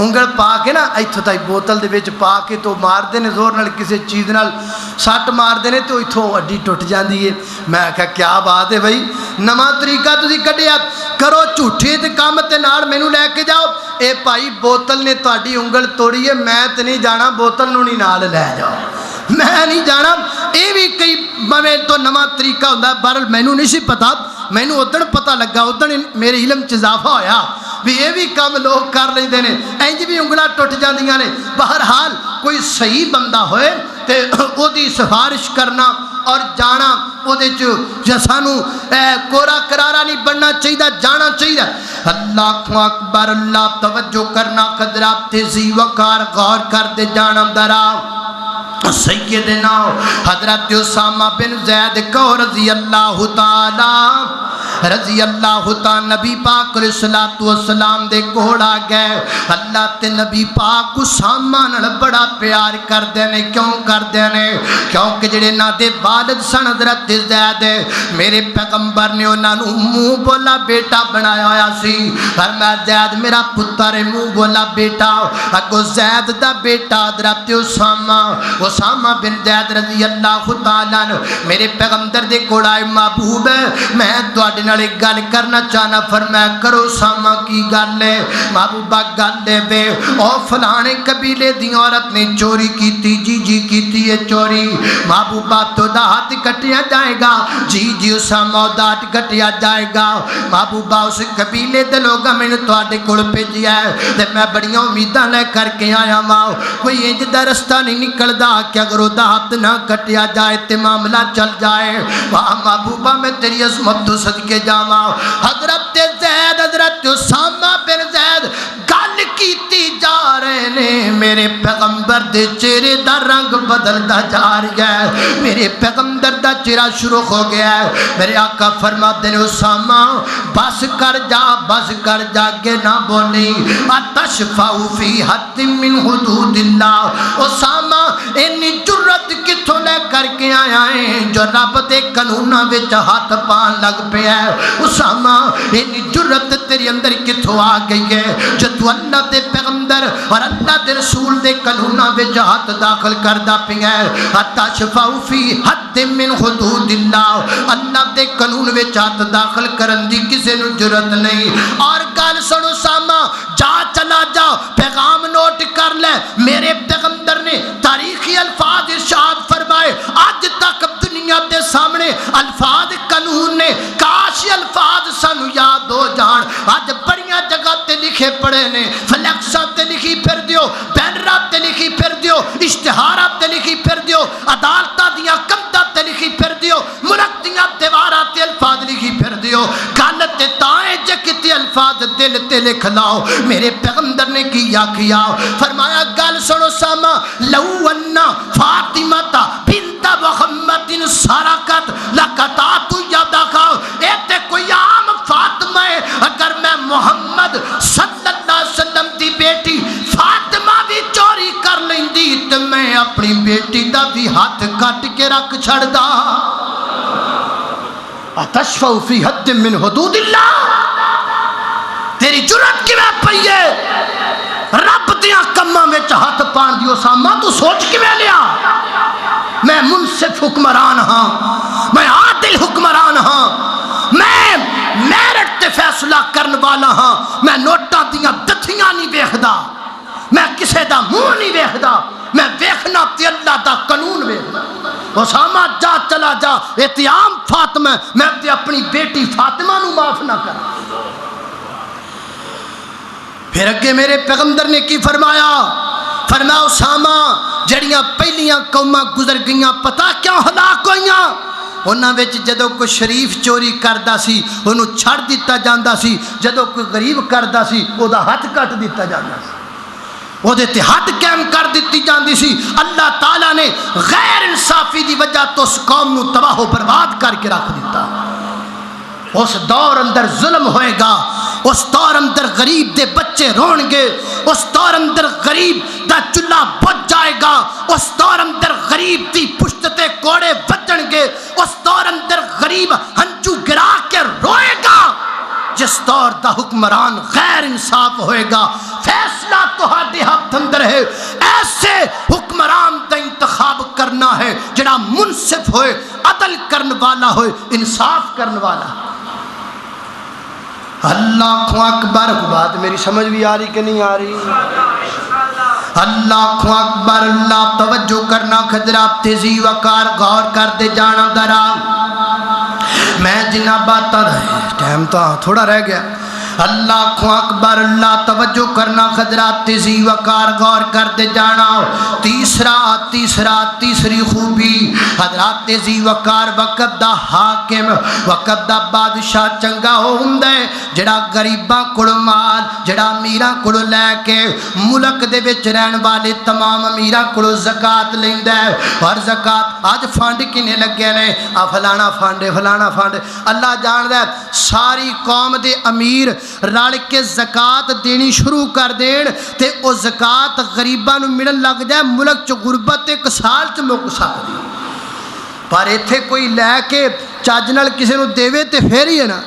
انگل پا کے نا اتوں تک بوتل دے وچ پا کے تو مارتے ہیں زور نال کسی چیز نال سٹ مارتے ہیں تو اتوں اڈی ٹوٹ جاتی ہے. میں آخیا کیا بات ہے بھائی نواں طریقہ تسی کڈیا کرو جھوٹے تے کام تے نال مینوں لے کے جاؤ. اے بھائی بوتل نے تہاڈی انگل توڑی ہے میں تے نہیں جانا بوتل نوں نہیں نال لے جاؤ میں نہیں جانا. یہ بھی کئی میں تو نواں طریقہ ہوتا بہرحال مینوں نہیں سی پتا مینوں ادن پتا لگا ادن میرے علم چ اضافہ ہویا بھی یہ بھی کام لوگ کر لیندے نے انج بھی انگلاں ٹوٹ جاندیاں نے. بہرحال کوئی صحیح بندہ ہوئے تے او دی سفارش کرنا اور جانا وہ سانو کورا کرارا نہیں بننا چاہیے جانا چاہیے. اللہ اکبر اللہ توجہ کرنا قدرات تیزی وقار غور کر دے جانا درا. سیدنا حضرت اسامہ بن زید کو رضی اللہ تعالی نبی پاک علیہ الصلوۃ والسلام دے کوڑ آ گئے. اللہ تے نبی پاک اسامہ نال بڑا پیار کردے نے. کیوں کردے نے؟ کیونکہ جڑے نا دے والد سن حضرت زید میرے پیغمبر نے انہاں نوں منہ بولا بیٹا بنایا ہویا سی. فرمایا زید میرا پتر ہے منہ بولا بیٹا. اگو زید دا بیٹا حضرت اسامہ بن زید رضی اللہ تعالیٰ عنہ میرے پیغمبر دے کوڑ آئے محبوب میں تواڈے نال ایک گل کرنا چاہنا. فرمایا کرو اسامہ کی گل ہے؟ محبوبہ گل ہے بے او فلانے قبیلے دی عورت نے چوری کیتی. جی کیتی ہے چوری. محبوبہ تو دا ہاتھ کٹیا جائے گا. جی اسامہ دا ہاتھ کٹیا جائے گا. محبوبہ اس قبیلے دے لوگاں میں تواڈے کول بھیجیا ہے تے میں بڑیاں امیداں لے کر کے آیا ہاں. کوئی انج دا رستہ نہیں نکلدا کہ اگر وہ ہاتھ نہ کٹیا جائے تے معاملہ چل جائے. واہ محبوبہ میں تیری عظمت تو صدقے جاواں. حضرت زید حضرت اسامہ بن زید گل کیتی جا رہے نے میرے پیغمبر دے چہرے دا رنگ بدلدا جا رہا ہے. میرے پیغمبر دا چہرہ شروع ہو گیا ہے. میرے آقا فرماتے ہیں اسامہ بس کر جا کے نہ بولی. اتشفع فی حد من حدود اللہ. اسامہ انی جرت کتوں لے کر کے آیا ہے جو رب دے قانوناں وچ ہاتھ پان لگ پیا ہے. اسامہ انی جرت تیرے اندر کتوں آ گئی ہے جو تو اللہ دے پیغمبر اور اللہ دے رسول دے قانوناں وچ ہاتھ داخل کردا پیا ہے. اتشفع فی حد من حدود اللہ. اللہ دے قانون وچ ہاتھ داخل کرن دی کسے نوں جرت نہیں. اور گل سن اسامہ چلا جا پیغام نوٹ کر لے. میرے پیغمبر نے تاریخی الفاظ ارشاد فرمائے آج تک دنیا دے سامنے الفاظ قانون نے کاش الفاظ سانو یاد ہو جان. آج بڑیاں جگہ تے لکھے پڑے نے فلیکساں تے لکھی پھر دیو بینراں تے لکھی پھر دیو اشتہارات تے لکھی پھر دیو عدالتاں دیاں کنداں تے لکھی پھر دیو ملک دیاں دیواراں تے الفاظ لکھی پھر دیو. گل تے تائیں جے کتے الفاظ دل تے لکھ لاؤ. میرے پیغمبر نے کیا فرمایا گل سنو اسامہ لو ان فاطمہ بنت محمد سرقت لقطعت یدک. اے تے کوئی عام فاطمہ ہے اگر میں محمد صلی اللہ علیہ وسلم دی بیٹی فاطمہ بھی چوری کر لیندی تے میں اپنی بیٹی دا بھی ہاتھ کٹ کے رکھ چھڑدا. اتشفع فی حد من حدود اللہ. تیری جرت کی میں پئیے رب دیاں کماں میں ہاتھ پان دیو. اسامہ تو سوچ کی میں لیا میں منصف حکمران ہاں میں عادل حکمران ہاں میں میرٹ تے فیصلہ کرن والا ہاں. میں نوٹاں دیاں دتھیاں نہیں ویکھدا میں کسے دا منہ نہیں ویکھدا میں ویکھنا تے اللہ دا قانون ویکھدا. اسامہ چلا جا اتیام فاطمہ میں تے اپنی بیٹی فاطمہ نو معاف نہ کر. پھر اگے میرے پیغمبر نے کی فرمایا اسامہ جڑیاں پہلیاں قوماں گزر گئیاں پتہ کیوں ہلاک ہوئیاں؟ انہاں وچ جدوں کوئی شریف چوری کردا سی انہوں چھڑ دیتا جاندا سی. جدوں کوئی غریب کردا سی او دا ہاتھ کٹ دیتا جاندا سی. وہ دے تے حد قائم کر دیتی جاندی سی. اللہ تعالیٰ نے غیر انصافی دی وجہ تو اس قوم نو تباہ و برباد کر کے رکھ دیتا. اس دور اندر ظلم ہوئے گا اس دور اندر غریب دے بچے رون گے، اس دور اندر غریب دا چولہا بجھ جائے گا، اس دور اندر غریب دی پشت تے کوڑے بجن گے، اس دور اندر غریب ہنجو گرا کے روئے گا۔ جس دور دا حکمران غیر انصاف ہوئے گا، فیصلہ تہاڈے ہاتھ اندر ہے، ایسے حکمران دا انتخاب کرنا ہے جڑا منصف ہوئے، عدل کرن والا ہوئے، انصاف کرن والا۔ اللہ اکبر، بات میری سمجھ بھی آ رہی کہ نہیں آ رہی؟ اللہ اکبر، اللہ توجہ کرنا، حضرات تیزی وقار غور کر دے جانا درا۔ میں جنہ باتاں ٹائم تو تھوڑا رہ گیا۔ اللہ اکبر، اللہ توجہ کرنا، حضرات تیزی وقار غور کر دے جانا۔ تیسری خوبی حضرات تیزی وقار وقت دا حاکم، وقت دا بادشاہ چنگا ہوندا ہے جڑا غریباں کولوں مال، جڑا امیراں کولوں لے کے ملک دے وچ رہن والے تمام امیراں کولوں زکات لیندا ہے۔ اور زکات اج فنڈ کنے لگے نے، فلانا فنڈ فلانا فنڈ، اللہ جاندا ہے ساری قوم دے امیر رل کے زکات دینی شروع کر دین تے او زکات غریباں نوں ملن لگ جائے، ملک چ غربت ایک سال چ مک سکدی۔ پر ایتھے کوئی لے کے چج نال کسے نوں دیوے تے پھر ہی ہے نا،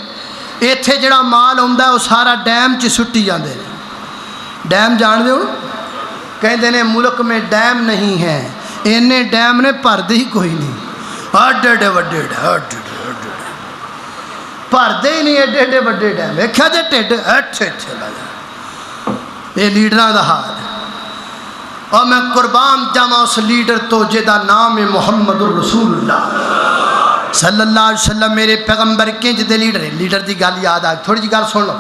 ایتھے جڑا مال ہوندا ہے او سارا ڈیم چ سٹی جاندے نے۔ ڈیم جان دے ہو، کہندے نے ملک میں ڈیم نہیں ہے، اینے ڈیم نے بھردے ہی کوئی نہیں، اڈے اڈے وڈے بھردے ہی نہیں، ایڈے ایڈے وڈے ڈیم ویکھیا جے ٹھڈ اٹھے لا جا۔ یہ لیڈراں دا حال ہے، اور میں قربان جاواں اس لیڈر تو جدا نام ہے محمد الرسول اللہ صلی اللہ علیہ وسلم۔ میرے پیغمبر کنج دے لیڈر ہے، لیڈر دی گل یاد آ تھوڑی جی گل سن لو۔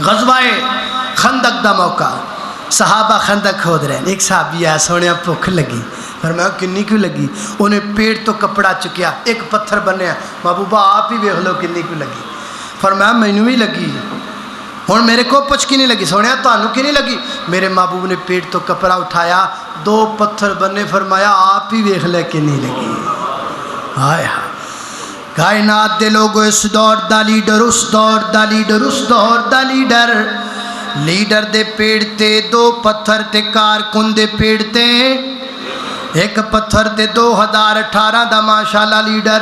غزوہ خندق دا موقع، صحابہ خندق کھود رہے ہیں، ایک صحابی آیا، سونے بھوک لگی، فرمایا کنی کیوں لگی؟ انہیں پیٹ تو کپڑا چکیا، ایک پتھر بنیا، محبوبہ آپ ہی ویکھ لو کنی کیوں لگی؟ فرمایا مینوں بھی لگی، ہن میرے کو پوچھ کی نہیں لگی؟ سونے تانوں کی نہیں لگی؟ میرے محبوب نے پیٹ تو کپڑا اٹھایا، دو پتھر بنے، فرمایا آپ ہی ویکھ لے کنی لگی۔ ہائے ہائے، کائنات دے لوگو، اس دور دا لیڈر، اس دور دا لیڈر، اس دور دا لیڈر، لیڈر دے پیڑ تے دو پتھر تے کارکن دے پیڑ تے ایک پتھر تے 2018 دا ماشاءاللہ لیڈر،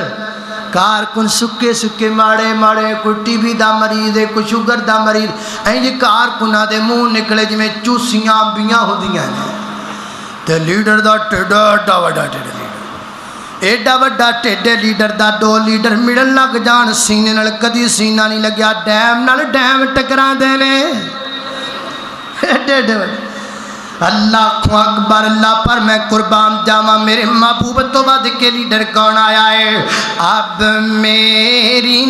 کارکن سکے سکے ماڑے ماڑے، کوئی ٹی بی دا مریض ہے، کوئی شوگر دا مریض، اینج کارکناں دے منہ نکلے جویں چوسیاں بیاں ہوندیاں نے، تے لیڈر دا ٹیڈا ایڈا وڈا ٹیڈا لیڈر، ایڈا وڈا ٹیڈے لیڈر دا دو لیڈر ملن لگ جان، سینے نال کدی سینہ نہیں لگیا، ڈیم نال ڈیم ٹکرا دے نے، ایڈے ایڈے وڈے۔ اللہ اکبر، اللہ پر میں قربان جاواں، میرے محبوب تو ود کے لیڈر کون آیا ہے؟ اب میری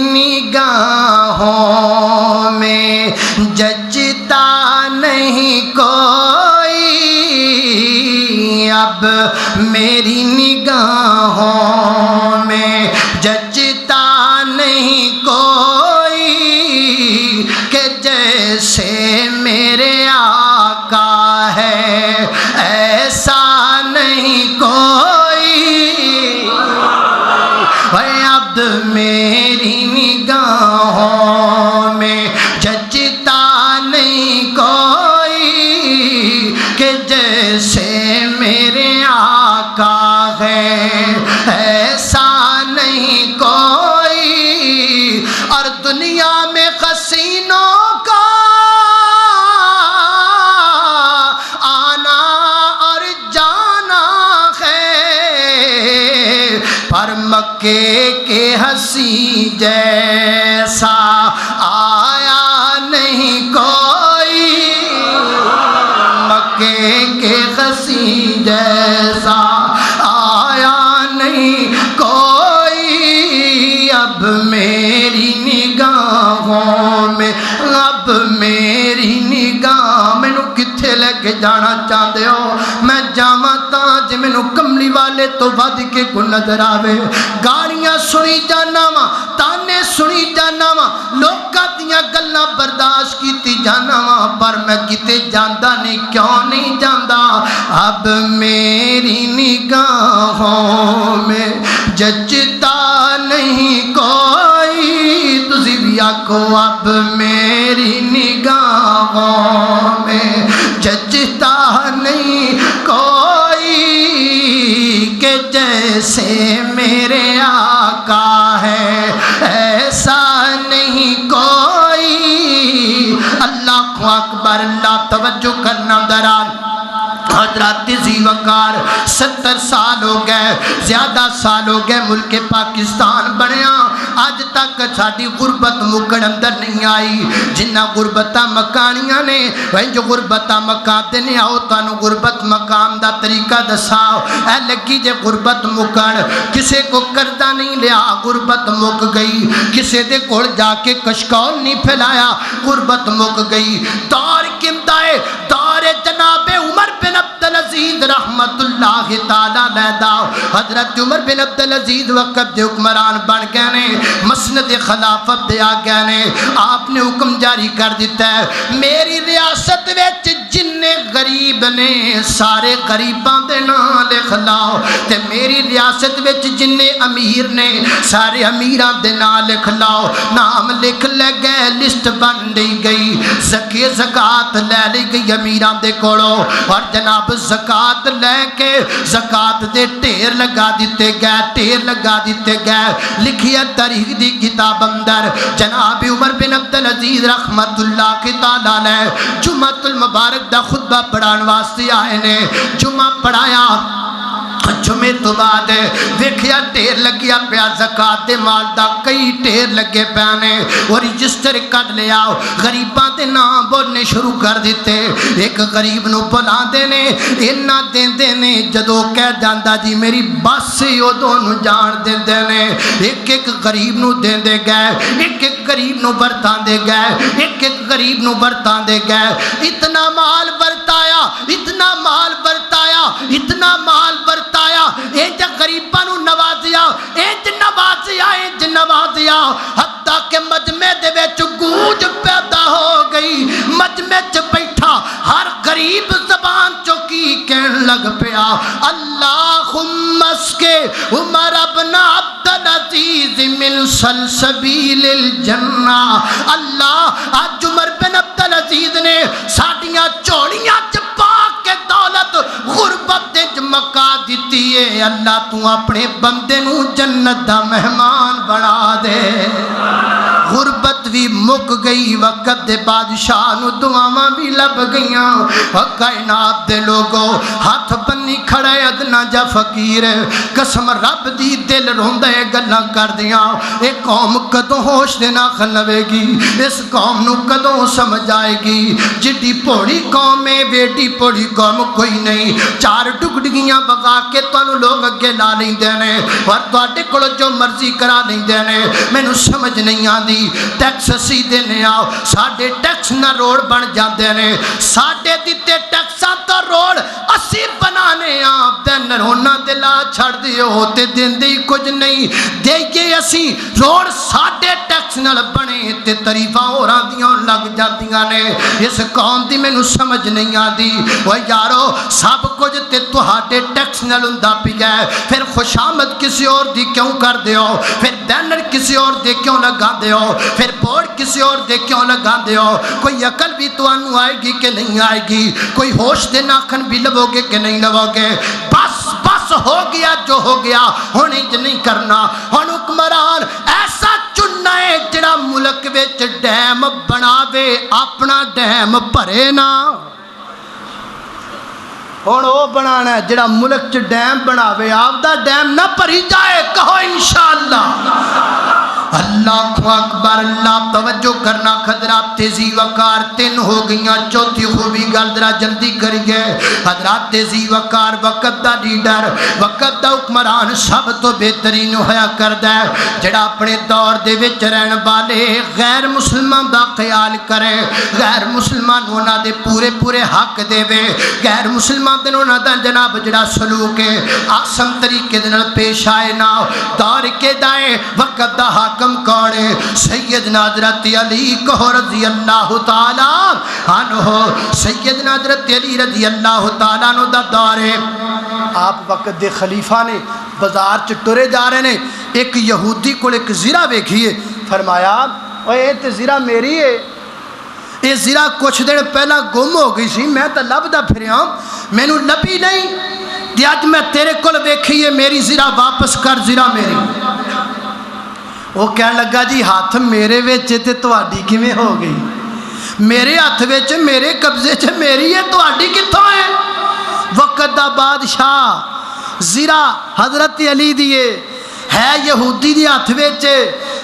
نگاہوں میں جچتا نہیں کوئی، اب میری نگاہوں میں جچتا نہیں کوئی، کہ جیسے میرے آقا ہے ایسا نہیں کوئی، اے عبد میری نگاہوں میں جچتا نہیں کوئی، کہ جیسے میرے آقا ہے ایسا نہیں کوئی، اور دنیا میں حسینوں کا پر مکے کے ہنسی جیسا آیا نہیں کوئی، مکے کے ہنسی جیسا آیا نہیں کوئی، اب میری نگاہوں میں، اب میری نگاہ مینوں کتھے لے کے جانا چاہتے ہو؟ میں جاواں تاں جے مینوں کملی والے تو ود کے کو نظر آوے، گالیاں سنی جانا وا، تانے سنی جانا وا، لوکاں دیاں گلاں برداشت کیتی جانا وا، پر میں کتے جاندا نہیں، کیوں نہیں جاندا؟ اب میری نگاہوں میں جچتا نہیں کوئی، تسی بھی کو اب میری نگاہوں میں جچتا نہیں کوئی کہ جیسے میرے آقا ہے ایسا نہیں کوئی. اللہ اکبر. اللہ توجہ کرنا دران حضرات ذی وقار 70 سال ہو گئے, زیادہ سال ہو گئے ملک پاکستان بنیا, اج تک ساری غربت مکن اندر نہیں آئی. جنہ غربتاں مکانیاں نے وہیں جو غربتاں مکان دینے آؤ تانوں غربت مقام دا طریقہ دساؤ. اے لگی جے غربت مکن, کسے کو قرضہ نہیں لیا غربت مک گئی, کسے دے کول جا کے کشکول نہیں پھیلایا غربت مک گئی. دور کمدا ہے؟ دور جناب عمر بن عبدالعزیز رحمت اللہ تعالی علیہ. حضرت عمر بن عبدالعزیز وقت دے حکمران بن گئے نے, مسند خلافت دے آ گئے نے. آپ نے حکم جاری کر دیتا ہے میری ریاست وچ جننے غریب نے سارے غریباں دے نام لکھ لاؤ, تے میری ریاست وچ جننے امیر نے سارے امیراں دے نام لکھ لاؤ. نام لکھ لے گئے, لسٹ بن گئی, زکات لے لی گئی امیراں دے کولوں, اور جناب زکات لے کے زکات دے ٹھیر لگا دیتے گئے, ٹھیر لگا دیتے گئے. لکھی ہے تاریخ دی کتاب اندر جناب عمر بن عبدالعزیز رحمت اللہ تعالی علیہ جمعۃ المبارک دا خطبہ پڑھان واسطے آئے نے. جمعہ پڑھایا, جمعے تو بعد ویکھیا ٹھیر لگیا پیا زکات دے مال دا, کئی ٹھیر لگے پیانے, اور رجسٹر کڈ لیا غریباں دے نام بولنے شروع کر دیتے. ایک غریب نو بلاندے نے, اینا دیندے نے, جدوں کہہ جاندا جی میری بس اودوں نو جان دیندے نے. ایک ایک غریب نو دیندے گئے, ایک ایک غریب نو برتاندے گئے, ایک ایک غریب نو برتاندے گئے. اتنا مال برتایا, اتنا مال برتایا, اتنا مال برتایا, انج غریباں نو نوازیا, انج نوازیا, انج نوازیا, حتیٰ کہ مجمع دے وچ گونج پیدا ہو گئی. مجمع چ بیٹھا ہر غریب زبان چوں کی کہن لگ پیا اللہم اسقِ عمر ابن عبدالعزیز من سلسبیل الجنہ. اللہ آج عمر بن عبدالعزیز نے ساڈیاں چوڑیاں چ پا کے دولت غربت وچ مکا دیتی ہے. اللہ تو اپنے بندے نو جنت دا مہمان بنا دے. غربت بھی مک گئی, وقت دے بادشاہ نو دعاواں بھی لب گئیاں. کائنات دے لوگوں ہاتھ بنی کھڑے ادنا جا فقیر, قسم رب دی دل روندا ہے گلاں کردیاں. اے قوم کدوں ہوش دے نہ کھلوے گی, اس قوم نو کدوں سمجھ آئے گی. جڈی پوڑی قوم ہے ویڈی پوڑی قوم کوئی نہیں. چار ٹکڑیاں بغا کے تانوں لوگ اگے لا لیندے نے, اور تواڈے کول جو مرضی کرا لیندے نے. مینوں سمجھ نہیں آندی ٹیکس اسی دینے آؤ, ساڈے ٹیکس نہ روڈ بن جاندے نے, ساڈے دتے ٹیکساں تو روڈ اسی بنانے آ. دن رونا دلا چھڑ دیو تے دیندے کچھ نہیں, دئیے اسی روڈ ساڈے ٹیکس نال بنے تے تریفاں ہوراں دیاں لگ جاندیاں نے. اس قوم دی مینوں سمجھ نہیں آندی. او یارو سب کچھ تے تہاڈے ٹیکس نال ہوندا پیا ہے, پھر خوشامد کسی اور دی کیوں کر دیو, پھر بینر کسی اور دے کیوں لگا دیو, پھر بورڈ کسی اور دے کیوں لگا دیو. کوئی عقل بھی تانوں آئے گی کہ نہیں آئے گی, کوئی ہوش دے ناکھن بھی لو گے کہ نہیں لو گے. بس بس ہو گیا جو ہو گیا, ہن انج نہیں کرنا. ہن حکمران ایسا چننا ہے جڑا ملک وچ ڈیم بناوے, اپنا ڈیم بھرے نا. ہن او بنانا ہے جڑا ملک چ ڈیم بناوے, آپ دا ڈیم نہ بھری جائے. کہو انشاءاللہ. اللہ اکبر. اللہ توجہ کرنا حضرات ذی وقار 3 ہو گئیاں. چوتھی خوبی گل ذرا جلدی کریے. حضرات ذی وقار وقت دا لیڈر, وقت دا حکمران سب تو بہترین ہویا کردا ہے جڑا اپنے دور دے وچ رہن والے غیر مسلمان دا خیال کرے, غیر مسلمان انہاں دے پورے پورے حق دے, غیر مسلمان دے انہاں دا جناب جڑا سلوک ہے آسم طریقے دے نال پیش آئے نا. دور کے دائے وقت دا حاکم کون ہے؟ سیدنا حضرت علی کہو رضی اللہ تعالی عنہ. سیدنا حضرت علی رضی اللہ تعالی عنہ دا دور ہے. آپ وقت دے خلیفہ نے بازار چ ٹرے جا رہے نے, ایک یہودی کو ایک زرہ ویکھیے, فرمایا اوے یہ تو زرا میری ہے، یہ زرا کچھ دن پہلا گم ہو گئی سی، میں تو لبدا پھریا مینوں لبھی نہیں، تے اج میں تیرے کول ویکھی ہے میری زرا واپس کر، زرا میری۔ وہ کہنے لگا جی ہاتھ میرے وچ تے تہاڈی کیویں ہو گئی؟ میرے ہاتھ وچ میرے قبضے چ میری ہے، تہاڈی کتھوں ہے؟ وقت دا بادشاہ زرا حضرت علی دیے ہے یہودی دی ہاتھ وچ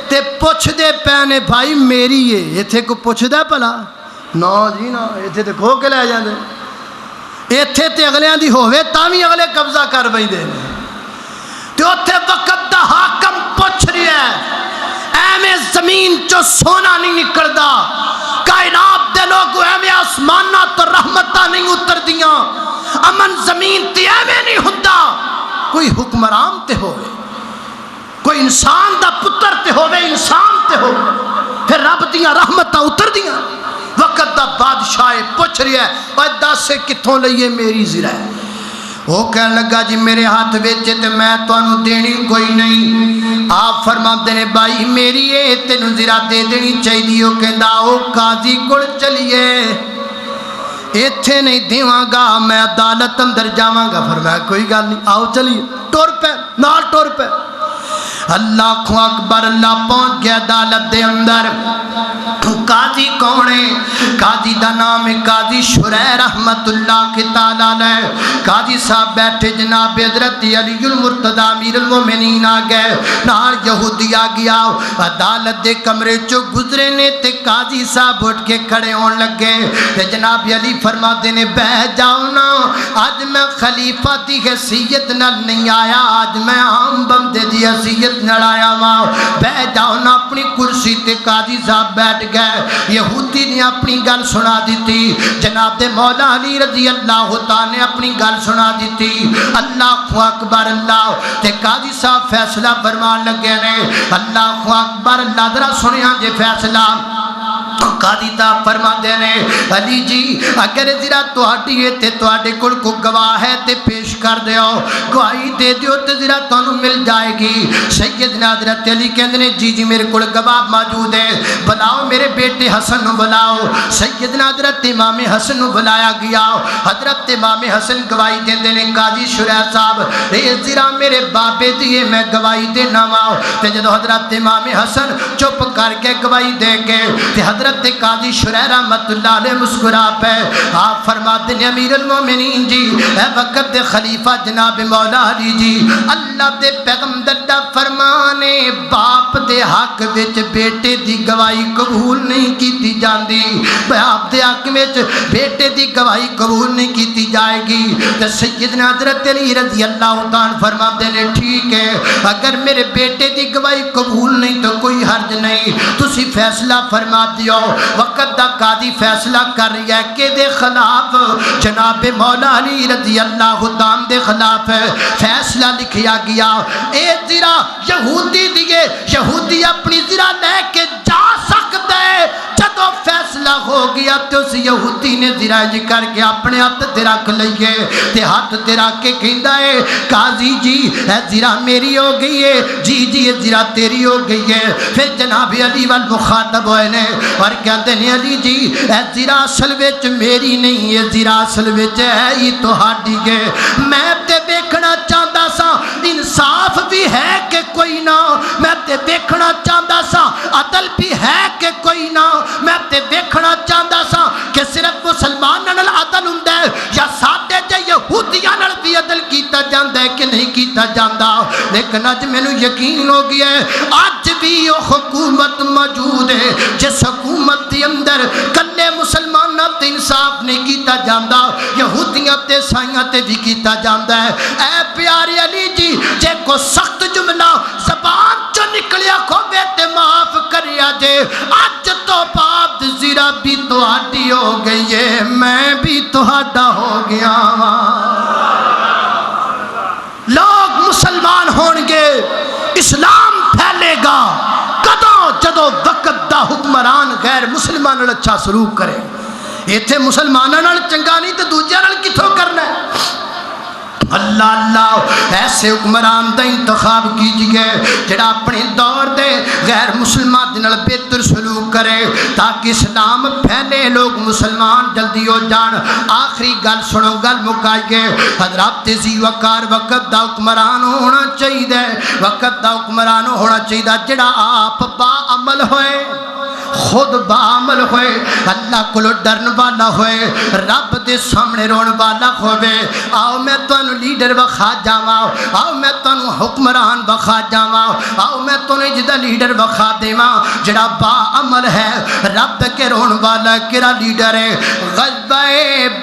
تے پوچھ دے پینے بھائی میری ہے، ایتھے کو پوچھدا بھلا؟ نا جی نا، ایتھے تے کھو کے لے جاندے، ایتھے تے اگلیاں دی ہووے تاں وی اگلے قبضہ کر بیندے نے، تے اوتھے وقت دا حاکم پوچھ رہا ہے ایویں زمین چو سونا نہیں نکلدا، کائنات دے لوگوں ایویں آسماناں تو رحمتاں نہیں اتر دیاں، امن زمین تے ایویں نہیں ہوندا، کوئی حکمران تے ہوئے، کوئی انسان دا پتر تے ہوئے، انسان تے ہوئے، پھر رب دیاں رحمتاں اتر دیاں۔ وقت دا بادشاہ پوچھ رہا ہے اوے دس کتھوں لئیے میری زرا ہے؟ وہ کہنے لگا جی میرے ہاتھ وچ تے میں تانوں دینی کوئی نہیں، آپ فرماندے نے بھائی میری ہے تینوں زرا دے دینی چاہیے۔ وہ کہندا او قاضی کول چلیے، ایتھے نہیں دیواں گا، میں عدالت اندر جاواں گا۔ فرمایا کوئی گل نہیں، آؤ چلیے، ٹور پے نال ٹور پے۔ اللہ اکبر، اللہ پہنچ گیا عدالت دے اندر۔ قاضی کون ہے؟ قاضی دا نام ہے قاضی شرح رحمت اللہ کی تعالیٰ علیہ۔ قاضی صاحب بیٹھے، جناب حضرت علی المرتضی امیر المومنین آ گئے، نال یہودی آ گیا، عدالت دے کمرے چو گزرے نے تے قاضی صاحب اٹھ کے کھڑے ہون لگے تے جناب علی فرماتے نے بیٹھ جاؤ نا، آج میں خلیفہ دی حیثیت نال نہیں آیا، آج میں عام بندے دی حیثیت نال آیا ہاں، بیٹھ جاؤ نا اپنی کرسی تے۔ قاضی صاحب بیٹھ گئے، یہودی نے اپنی گل سنا دیتی، جناب دے مولا علی رضی اللہ تعالی نے اپنی گل سنا دیتی۔ اللہ اکبر اللہ، تے قاضی صاحب فیصلہ فرمان لگے نے۔ اللہ اکبر اللہ، ذرا سنیا جے فیصلہ۔ قاضی صاحب فرماتے نے علی جی اگر زرا تہاڈی ہے تے تہاڈے کول کو گواہ ہے تے پیش کر دیو، گواہی دے دیو تے زرا تانوں مل جائے گی۔ سیدنا حضرت علی کہندے نے جی جی میرے کول گواہ موجود ہے، بلاؤ میرے بیٹے حسن نو بلاؤ۔ سیدنا حضرت امام حسن نو بلایا گیا، حضرت امام حسن گواہی دیندے نے قاضی شرح صاحب اے زرا میرے بابے دی میں گواہی دینا وا۔ تے جدوں حضرت امام حسن چپ کر کے گواہی دے کے تے حضرت قاضی شرح رحمت اللہ علیہ مسکرا پہ، آپ فرماتے ہیں امیر المومنین جی اے وقت دے خلیفہ جناب مولا علی جی، اللہ دے پیغمبر دا فرمانے باپ دے حق وچ بیٹے دی گواہی قبول نہیں کیتی جاندی، باپ دے حق وچ بیٹے دی گواہی قبول نہیں کیتی جائے گی۔ تے سیدنا حضرت علی رضی اللہ تعالی فرماتے ہیں ٹھیک ہے، اگر میرے بیٹے دی گواہی قبول نہیں تو کوئی حرج نہیں، تسی فیصلہ فرما دیو۔ وقت دا قاضی فیصلہ کر رہی ہے کہ دے خلاف، جناب مولا علی رضی اللہ تعالی دے خلاف فیصلہ لکھیا گیا۔ اے زرا یہودی دیے، یہودی اپنی زرا لے کے جا سکتے، جدو فیصلہ ہو گیا تو اس یہودی نے زرا جی کر کے اپنے ہاتھ تے رکھ لئیے تے ہاتھ تے رکھ کے کہندا ہے قاضی جی اے زرا میری ہو گئی ہے، جی جی یہ زرا تیری ہو گئی ہے۔ پھر جناب علی وال مخاطب ہوئے نے اور کہتے ہیں علی جی اے زرا اصل وچ میری نہیں ہے، زرا اصل وچ ہے ہی تہاڈی ہے۔ میں تے دیکھنا چاہتا سا انصاف بھی ہے کہ کوئی نہ، میں تے دیکھنا چاہتا سا عدل بھی ہے کہ کوئی نہ، میں تے دیکھنا چاہتا سا کہ صرف مسلماناں نال عدل ہوندا ہے یا ساڈے تے یہودیاں نال بھی عدل کیتا جاندا ہے کہ نہیں کیتا جاندا۔ لیکن اج مینوں یقین ہو گیا ہے اج بھی وہ حکومت موجود ہے جس حکومت دے اندر کلے مسلماناں تے انصاف نہیں کیتا جاندا، یہودیاں تے عیسائیاں تے بھی کیتا جاندا ہے۔ اے پیارے علی جی جے کو سخت جملہ زبان چوں نکلیا کھوے تے معاف کریا جے، اج تو بعد زرا بھی تہاڈی ہو گئی ہے، میں بھی تہاڈا ہو گیا ہاں۔ لوگ مسلمان ہون گے، اسلام پھیلے گا کدوں؟ جدو وقت دا حکمران غیر مسلمان نال اچھا سلوک کرے۔ ایتھے مسلماناں نال چنگا نہیں تے دوجیاں نال کتھوں کرنا ہے؟ اللہ اللہ ایسے حکمران دا انتخاب کیجئے جڑا اپنے دور دے غیر مسلمان دے نال بہتر سلوک کرے تاکہ اسلام پھیلے لوگ مسلمان جلدی ہو جان۔ آخری گل سنو گل مکائیے، حضرات ذی وقار وقت دا حکمران ہونا چاہیے، وقت دا حکمران ہونا چاہیے جڑا آپ با عمل ہوئے، خود با عمل ہوئے، اللہ کو ڈرن والا ہوئے، رب دے سامنے رون والا ہوئے۔ آؤ میں تانوں لیڈر وکھا جاواں، آؤ میں تانوں حکمران وکھا جاواں، آؤ میں تانوں جدا لیڈر وکھا دیواں جڑا با عمل ہے، رب کے رون والا کیڑا لیڈر ہے۔ غزوہ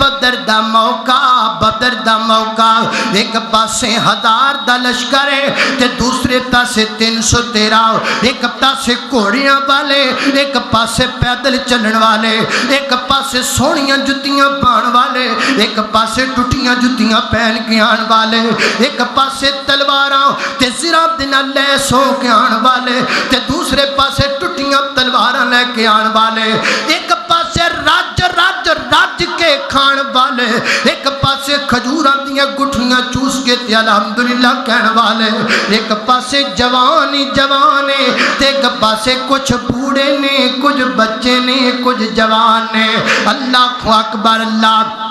بدر دا موقع، بدر دا موقع، ایک پاسے 1000 دا لشکر ہے تے دوسرے پاسے 313، ایک پاسے گھوڑیاں والے، ایک پاسے پیدل چلن والے، ایک پاسے سونیاں جتیاں پان والے، ایک پاسے ٹوٹیاں جتیاں پہن کے آن والے، ایک پاسے تلواراں تے زراب دن لیس ہو کے آن والے تے دوسرے پاسے ٹوٹیاں تلواراں لے کے آن والے، ایک پاسے راج راج راج کے کھان والے، ایک پاسے کھجوراں دیاں گٹھیاں چوس کے تے الحمدللہ کہن والے، ایک پاسے جوانی جوانے تے ایک پاسے کچھ بوڑھے نے، کچھ بچے نے، کچھ جوان نے۔ اللہ اکبر اللہ۔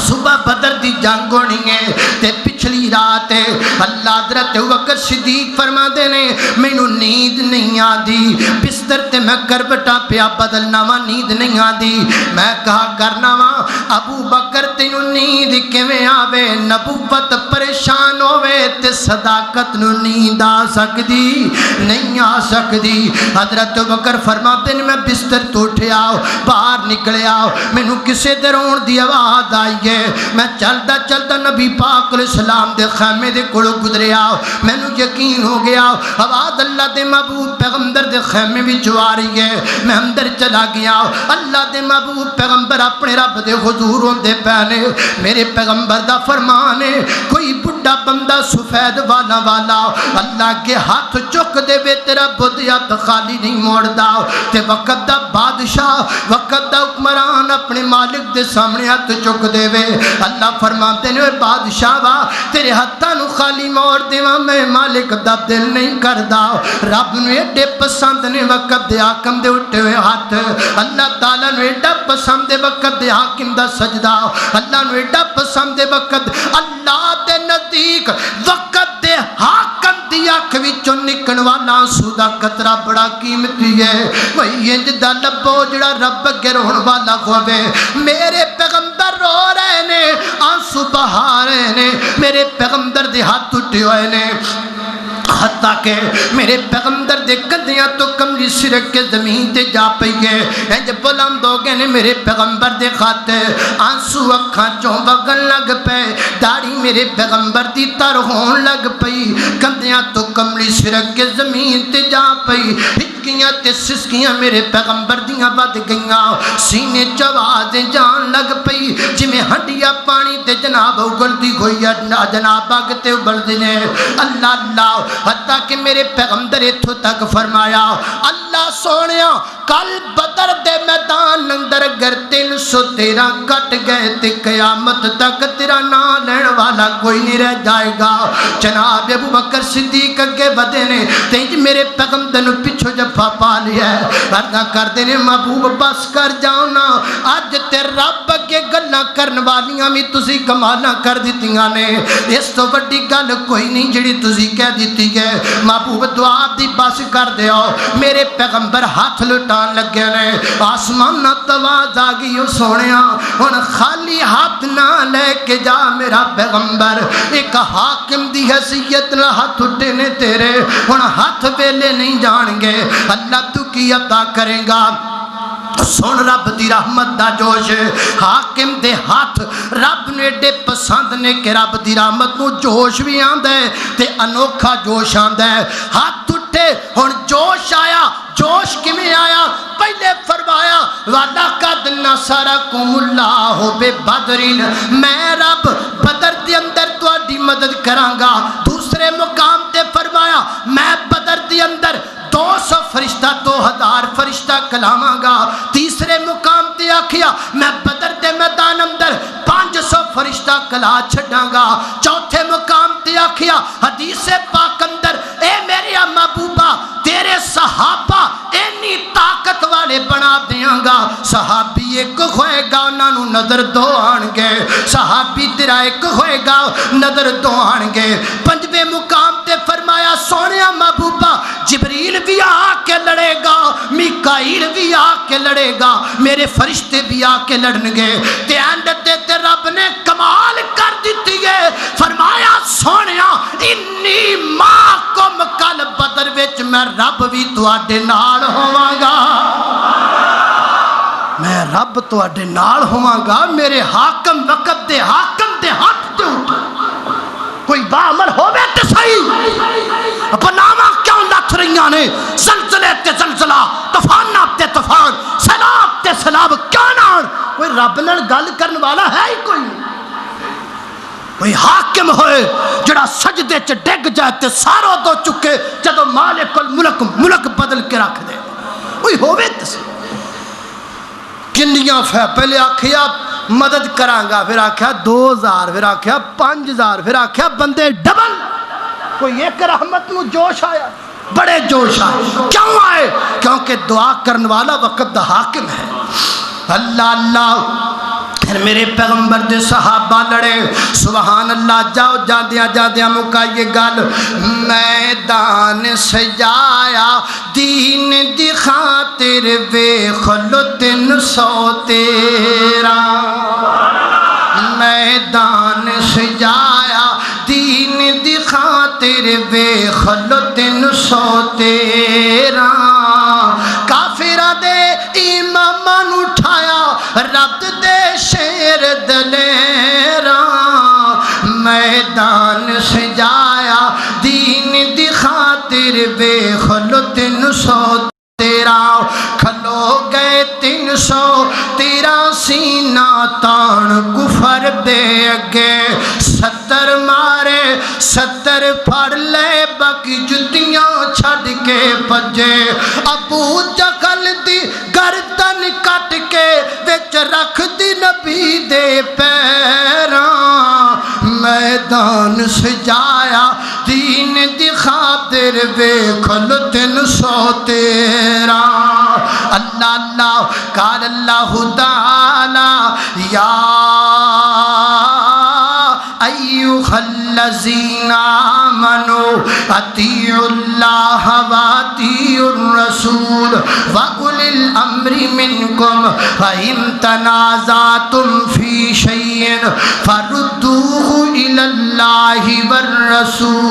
صبح بدر دی جنگ ہونی ہے تے پچھلی رات اللہ حضرت بکر صدیق فرما دے نے مینوں نیند نہیں آدی، بستر تے میں کربٹا پیا بدلنا وا، نیند نہیں آدی۔ میں کہا کرنا وا ابو بکر تینوں نیند کیویں آوے، نبوت پریشان ہوے تے صداقت نو نیند آ سکدی نہیں آ سکدی۔ حضرت بکر فرما دے نے میں بستر تو اٹھیا باہر نکلیا، مینوں کسے دے رون دی آواز آئی، میں چلتا چلتا نبی پاک علیہ السلام دے خیمے دے کولوں گزریا، مینوں یقین ہو گیا آواز اللہ دے محبوب پیغمبر دے خیمے وچ آ رہی ہے۔ میں اندر چلا گیا، اللہ دے محبوب پیغمبر اپنے رب دے حضور ہوندے پے نے۔ میرے پیغمبر دا فرمان ہے کوئی بڈھا بندہ سفید والا والا اللہ کے ہاتھ چک دے وے تیرا بدیات خالی نہیں موڑدا، تے وقت دا بادشاہ وقت دا حکمران اپنے مالک دے سامنے ہاتھ چک دے وے، اللہ فرماتے ہیں بادشاہ وا تیرے ہاتھاں نو خالی موڑ دیواں میں مالک دا دل نہیں کردا۔ رب نو ایڈے پسند نے وقت دے حاکم دے اٹھے ہوئے ہاتھ، اللہ تعالیٰ نو ایڈا پسند دے وقت دے حاکم دا سجدہ، اللہ نو ایڈا پسند دے وقت اللہ دے نزدیک وقت دے حاکم دی اکھ وچوں نکلن والا آنسو دا قطرہ بڑا قیمتی ہے۔ وہی انج دا لبو جڑا رب اگے روਣ والا ہوے۔ میرے پیغمبر رو رہے نے، آنسو بہا رہے نے، میرے پیغمبر دے ہاتھ اٹھے ہوئے نے، حتیٰ کہ میرے پیغمبر دے کندیاں تو کملی سرک کے زمین تے جا پئیے، انج بلند ہو گئے نے میرے پیغمبر دے خط، آنسو اکھاں چوں وگن لگ پے، داڑھی میرے پیغمبر دی تر ہون لگ پئی، کندیاں تو کملی سرک کے زمین تے جا پئی، ہچکیاں تے سسکیاں میرے پیغمبر دیاں ود گئیاں، سینے چوازیں جان لگ پئی، جویں ہنڈیا پانی تے جناب اگلدی ہوئی جناب اگ تے ابلدے نے۔ اللہ اللہ، حتیٰ کہ میرے پیغمبر اتھوں تک فرمایا اللہ سونیا کل بدر دے میدان اندر اگر 313 کٹ گئے تے قیامت تک تیرا نام لین والا کوئی نہیں رہ جائے گا۔ جناب ابو بکر صدیق اگے بدے نے تے میرے پیغمبر نو پیچھو جفا پا لیا ہے، عرض کردے نے محبوب بس کر جاؤ نا، اج تے رب اگے گلاں کرن والیاں وی تسی کمالاں کر دتیاں نے، اس تو وڈی گل کوئی نہیں جڑی تسی کہہ دتی ہے۔ محبوب دعا دی بس کر دیو، میرے پیغمبر ہاتھ لٹان لگے نے، آسمان نہ تواز آ گئی او سونیا، ہن خالی ہاتھ نہ لے کے جا میرا پیغمبر، ایک حاکم دی حیثیت نہ ہاتھ اٹھے نے تیرے، ہن ہاتھ ویلے نہیں جان گے، اللہ تو کی عطا کرے گا۔ سن رب دی رحمت دا جوش، حاکم دے ہاتھ رب نے ایڈے پسند نے کہ رب دی رحمت نو جوش بھی آندا ہے تے انوکھا جوش آندا ہے۔ ہاتھ اٹھے ہن جوش آیا، جوش کیویں آیا؟ پہلے فرمایا وَلَقَدْ نَصَرَكُمُ اللَّهُ بِبَدْرٍ، میں رب بدر دے اندر تہاڈی مدد کراں گا۔ دوسرے مقام تے فرمایا میں بدر دے اندر 200 فرشتہ 2000 فرشتہ کلاواں گا۔ تیسرے مقام تے آکھیا میں بدر دے میدان اندر 500 فرشتہ کلا چھڑاں گا۔ چوتھے مقام تے آکھیا حدیث پاک اندر اے میرے محبوبہ تیرے صحابہ اینی طاقت والے بنا دیاں گا، صحابی ایک ہوئے گا انہاں نوں نظر دو آن گے، صحابی تیرا ایک ہوئے گا نظر دو آن گے۔ پنجویں مقام تے فرمایا سونیا محبوبہ جبریل بھی آ کے لڑے گا، میکائیل بھی آ کے لڑے گا، میرے فرشتے بھی آ کے لڑن گے۔ تے اینڈ تے رب نے کمال کر دیتی ہے، فرمایا سونیا انی معکم کل بدر وچ میں رب بھی تواڈے نال ہوواں گا، میں رب تواڈے نال ہوواں گا۔ میرے حاکم وقت دے حاکم دے ہاتھ تے کوئی باعمل ہووے تے صحیح، بناواں کیوں لتھ رہیاں نے، زلزلے تے زلزلہ، طوفانات تے طوفان، سیلاب تے سیلاب کیوں نہ آن؟ کوئی رب نال گل کرن والا ہے ہی کوئی نہیں۔ کوئی حاکم ہوئے جڑا سجدے چ ڈگ جائے تے ساروں دو چکے جدو مالک الملک ملک بدل کے رکھ دے، کوئی ہوئے تے کنیاں پہلے آکھیا مدد کرانگا، پھر آکھیا 2000، پھر آکھیا 5000، پھر آکھیا بندے ڈبل۔ کوئی ایک رحمت نو جوش آیا، بڑے جوش آئے، کیوں آئے؟ کیونکہ دعا کرن والا وقت دا حاکم ہے۔ اللہ اللہ پھر میرے پیغمبر دے صحابہ لڑے، سبحان اللہ۔ جاؤ جادیاں جادیاں مکائیے گل، میدان سجایا دین دی خاطر ویکھ لو 313، میدان سجایا دین دی خاطر ویکھ لو 313، کافراں دے اماماں نوں اٹھایا رب دے شیر دلیراں، میدان سجایا دین دی خاطر ویکھ لو 313، کھلو گئے 313 سینہ تان کفر دے اگے، 70 مارے 70 پھڑ لے باقی جتیاں چھڑ کے پجے، ابو جہل دی گردن کٹ کے وچ رکھ دی نبی دے پیراں، میدان سجایا دین دی خاطر ویکھ لو 313۔ اللہ اللہ قال اللہ تعالی یا ایھا الذین آمنوا اطیعوا اللہ واطیعوا الرسول واولی الامر منکم فإن تنازعتم فی شیء فردوہ الی اللہ والرسول